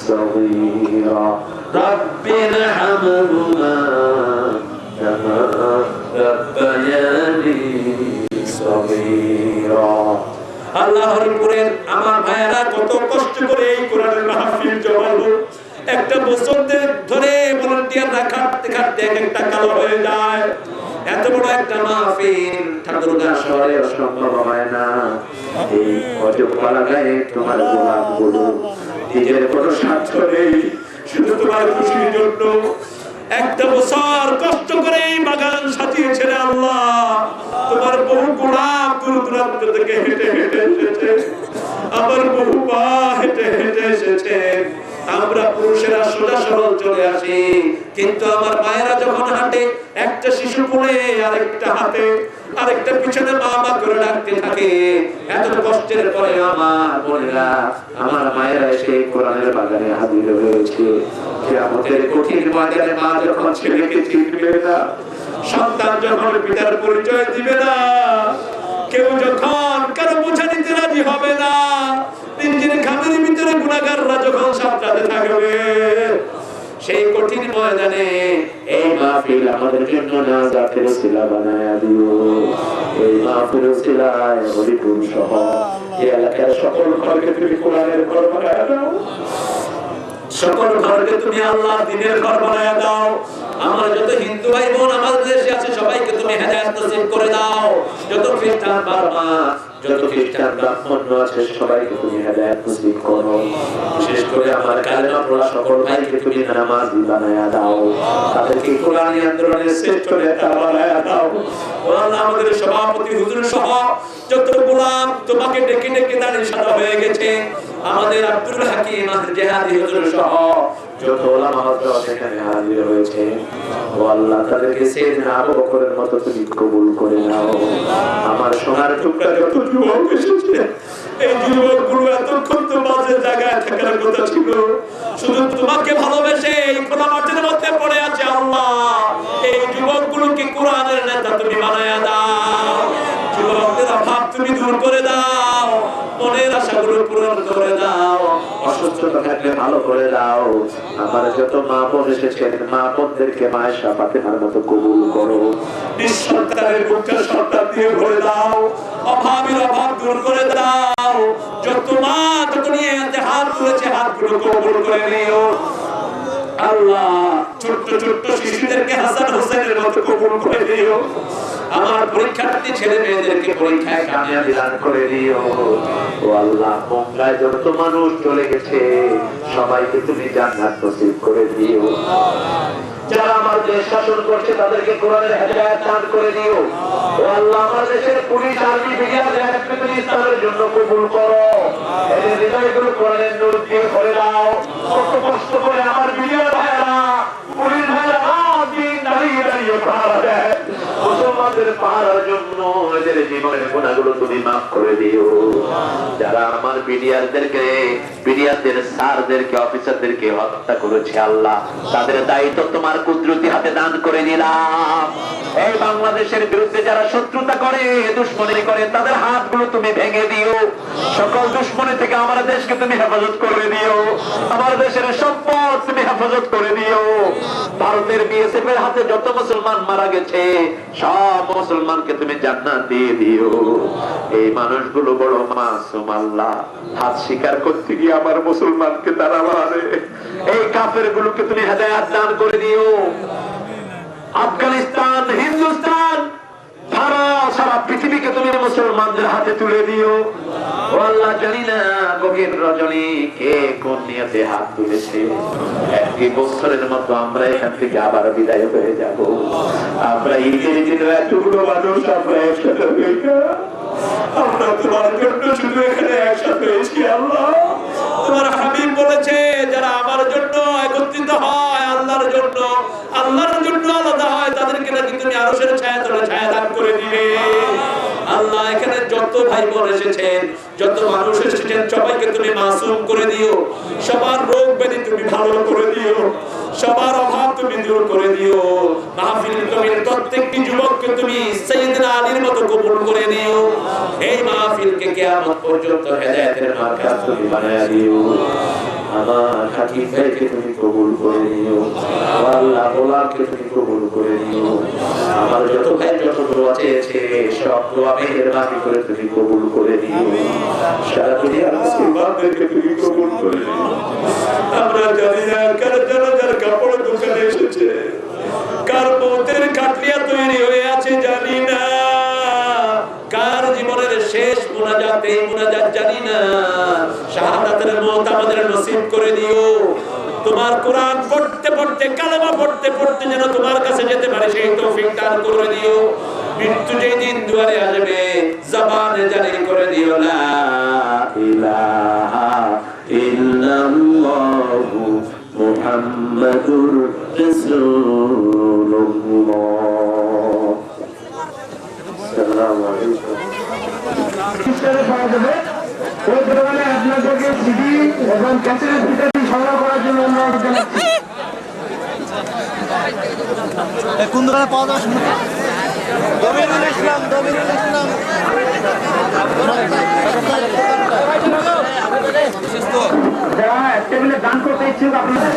সগীরা। রাব্বিরহামহুমা কামা রাব্বায়ানি সগীরা। আল্লাহর কুরআন আমার ভাইয়েরা কত কষ্ট করে এই কোরআনের মাহফিল জমালো। একটা বছর ধরে ভলান্টিয়ার রাখাতে খাটতে একটা কালো হয়ে যায়। এত বড় একটা মাহফিল ঠাকুরগাঁ শহরে সম্ভব হয় না। এই অযোগ্য গায়ে তোমার গোলাপগুলো নিজের কোনো স্বার্থ নেই, শুধু তোমার খুশির জন্য একটা বছর কষ্ট করে এই বাগান সাজিয়েছেন আল্লাহ। তোমার বহু গোলাপ দূর দূরান্ত থেকে হেঁটে হেঁটে এসেছে, আমার বহু পা হেঁটে হেঁটে এসেছে। আমরা পুরুষেরা সোজা সরল চলে আসি, কিন্তু আমার মায়েরা যখন হাঁটে, একটা শিশু পড়ে আরেকটা হাতে, আরেকটা পিছনে মা মা করে ডাকতে থাকে। এত কষ্টের পরে আমার বোনেরা, আমার মায়েরা এসে কোরআনের বাগানে হাজির হয়েছে। কিয়ামতের কঠিন ময়দানে মা যখন ছেলেকে চিনবে না, সন্তান যখন পিতার পরিচয় দিবে না, কেউ যখন কারো বোঝা নিতে রাজি হবে না, নিজের খামের ভিতরে গুনাহগাররা যখন সাথে থাকবে, সেই কঠিন ময়দানে এই মাহফিল আমাদের জন্য নাজাতের উসিলা বানায়া দিও। এই মাহফিল উসিলায় হরিপুর সহ এই এলাকার সকল ঘরকে তুমি কোরআনের ঘর বানায়া দাও। সকল ঘরকে তুমি আল্লাহ দ্বীনের ঘর বানায়া দাও। আমরা যত হিন্দু ভাই বোন আমাদের দেশে আছে, সবাইকে তুমি হেদায়েত নসিব করে দাও। যত খ্রিস্টান বার্মা, যত খ্রিস্টান ব্রাহ্মণ আছে সবাইকে তুমি হেদায়েত নসিব করো। বিশেষ করে আমার কালেমা পড়া সকল ভাইকে তুমি নামাজি বানায়া দাও, তাদেরকে কোরআনী আন্দোলনের শ্রেষ্ঠ নেতা বানায়া দাও। আল্লাহ আমাদের সভাপতি হুজুর সহ যত গোলাম তোমাকে ডেকে ডেকে দাঁড়িয়ে সাদা হয়ে গেছে, আমাদের আব্দুল হাকিম জেহাদি হুজুর সহ যত ওলামা হযরত সেখানে হাজির হয়েছে, ও আল্লাহ তাদেরকে সাইয়েদনা আবু বকরের মতো তুমি কবুল করে নাও। আমার সোনার টুকরা যত যুবক এসেছে, এই যুবকগুলো এতক্ষণ তো বাজে জায়গায় থাকার কথা ছিল, শুধু তোমাকে ভালোবেসে এই খোলা মাঠের মধ্যে পড়ে আছে। আল্লাহ এই যুবকগুলোকে কোরআনের নেতা তুমি বানায়া দাও। যুবকদের অভাব তুমি দূর করে দাও, মনের আশাগুলো পূরণ করে দাও। অসুস্থতা থাকলে ভালো করে দাও। আমার যত মা বোন এসেছেন, মা বোনদেরকে মায়েশা ফাতেমার মতো কবুল করো। নিঃসন্তানের বুকটা সন্তান দিয়ে ভরে দাও, অভাবের অভাব দূর করে দাও। যত মা যত নিয়ে হাত তুলেছে, হাতগুলো কবুল করে নিও আল্লাহ। ছোট্ট ছোট্ট শিশুদেরকে হাসান হোসেনের মতো কবুল করে দিও। আমার পরীক্ষার্থী ছেলে মেয়েদেরকে পরীক্ষায় কামিয়াবি দান করে দিও। ও আল্লাহ, মঙ্গলায় যত মানুষ চলে গেছে সবাইকে তুমি জান্নাত নসিব করে দিও। যারা আমার দেশ শাসন করছে তাদেরকে কোরআনের হেদায়েত দান করে দিও। ও আল্লাহ, আমার দেশের পুলিশ আর্মি ব্রিগেডকে তুমি ইসলামের জন্য কবুল করো। এদের হৃদয়গুলো কোরআনের নূর দিয়ে ভরে দাও। কত কষ্ট করে আমার ব্রিগেড ভাইয়েরা, পুলিশ ভাইয়েরা দিন দাঁড়িয়ে দাঁড়িয়ে পাহারা দেয়। মুসলমানদের পাহারার জন্য এদের জীবনের গুনাহগুলো তুমি মাফ করে দিও। যারা আমার বিডিআরদের স্যারদেরকে অফিসারদেরকে হত্যা করেছে আল্লাহ, তাদের দায়িত্ব তোমার কুদরতি হাতে হাতে দান করে দিলাম। এই বাংলাদেশের বিরুদ্ধে যারা শত্রুতা করে, দুশ্মনী করে, তাদের হাতগুলো তুমি ভেঙে দিও। সকল দুশ্মনী থেকে আমার দেশকে তুমি হেফাজত করে দিও। আমার দেশের সম্পদ তুমি হেফাজত করে দিও। ভারতের বিএসএফ এর হাতে যত মুসলমান মারা গেছে, সব মুসলমানকে তুমি জান্নাত দিয়ে দিও। এই মানুষগুলো বড় মাসুম, আল্লাহ হাত স্বীকার করতে গিয়ে আমার মুসলমানকে তারা মারে। এই কাফের গুলোকে তুমি হেদায়েত দান করে দিও। আফগানিস্তান, হিন্দুস্তান, ভারত, সারা পৃথিবীকে তুমি মুসলমানদের হাতে তুলে দিও। ও আল্লাহ, জানি না গভীর রজনী কে কোন নিয়তে হাত তুলেছে। একটি বছরের মতো আমরা এখান থেকে আবার বিদায় হয়ে যাব। আমরা ঈদের দিনে এতগুলো মানুষ আমরা একসাথে হয়ে আমরা তোমার জন্য শুধু এখানে একসাথে হয়েছি। আল্লাহ, তোমার হাবিব বলেছে যারা আমার জন্য একত্রিত হয়, আল্লাহর জন্য আলাদা হয়, তাদেরকে নাকি তুমি আরশের ছায়া তলে ছায়া দান করে দিবে। আল্লাহ, এখানে যত ভাই বোন এসেছেন, যত মানুষ এসেছেন, সবাইকে তুমি মাসুম করে দিও। সবার রোগ ব্যাধি তুমি ভালো করে দিও। সবার অভাব তুমি দূর করে দিও। মাহফিল কমিটির প্রত্যেকটি যুবককে তুমি সাইয়েদনা আলীর মতো কবুল করে নিও। এই মাহফিলকে কিয়ামত পর্যন্ত হেদায়েতের মার্কাজ তুমি বানায়া দিও। আমার খাতিব ভাইকে তুমি কবুল করে নিও। আল্লাহ, ওলাকে তুমি কবুল করে নিও। আমার যত ভাই যত দোয়া চেয়েছে, সব দোয়া মেহেরবানি করে তুমি কবুল করে নিও। সারা দুনিয়ার মুসলমানদেরকে তুমি কবুল করে নিও। আমরা জানি না কার জানাজার কাপড় দোকানে এসেছে, কার মৌতের খাটলিয়া তৈরি হয়ে আছে জানি না, কার জীবনের শেষ মুনাজাত, এই মুনাজাত জানি না। শাহাদাতের মওত আমাদের নসিব করে দিও। তোমার কোরআন পড়তে পড়তে, কালেমা পড়তে পড়তে যেন তোমার কাছে যেতে পারে, সেই তৌফিক দান করে দিও। মৃত্যু যেই দিন দুয়ারে আসবে, জবানে জারি করে দিও লা ইলাহা ইল্লাল্লাহু মুহাম্মাদুর রাসূলুল্লাহ। আসসালামু আলাইকুম। আপনাদেরকে সিডি এবং ক্যাসেটের ভিতরে সংগ্রহ করার জন্য অনুরোধ জানাচ্ছি। কোন দোকানে পাওয়া যাবে? দবিরুল ইসলাম। যারা টেবিলে দান করতে ইচ্ছুক আপনারা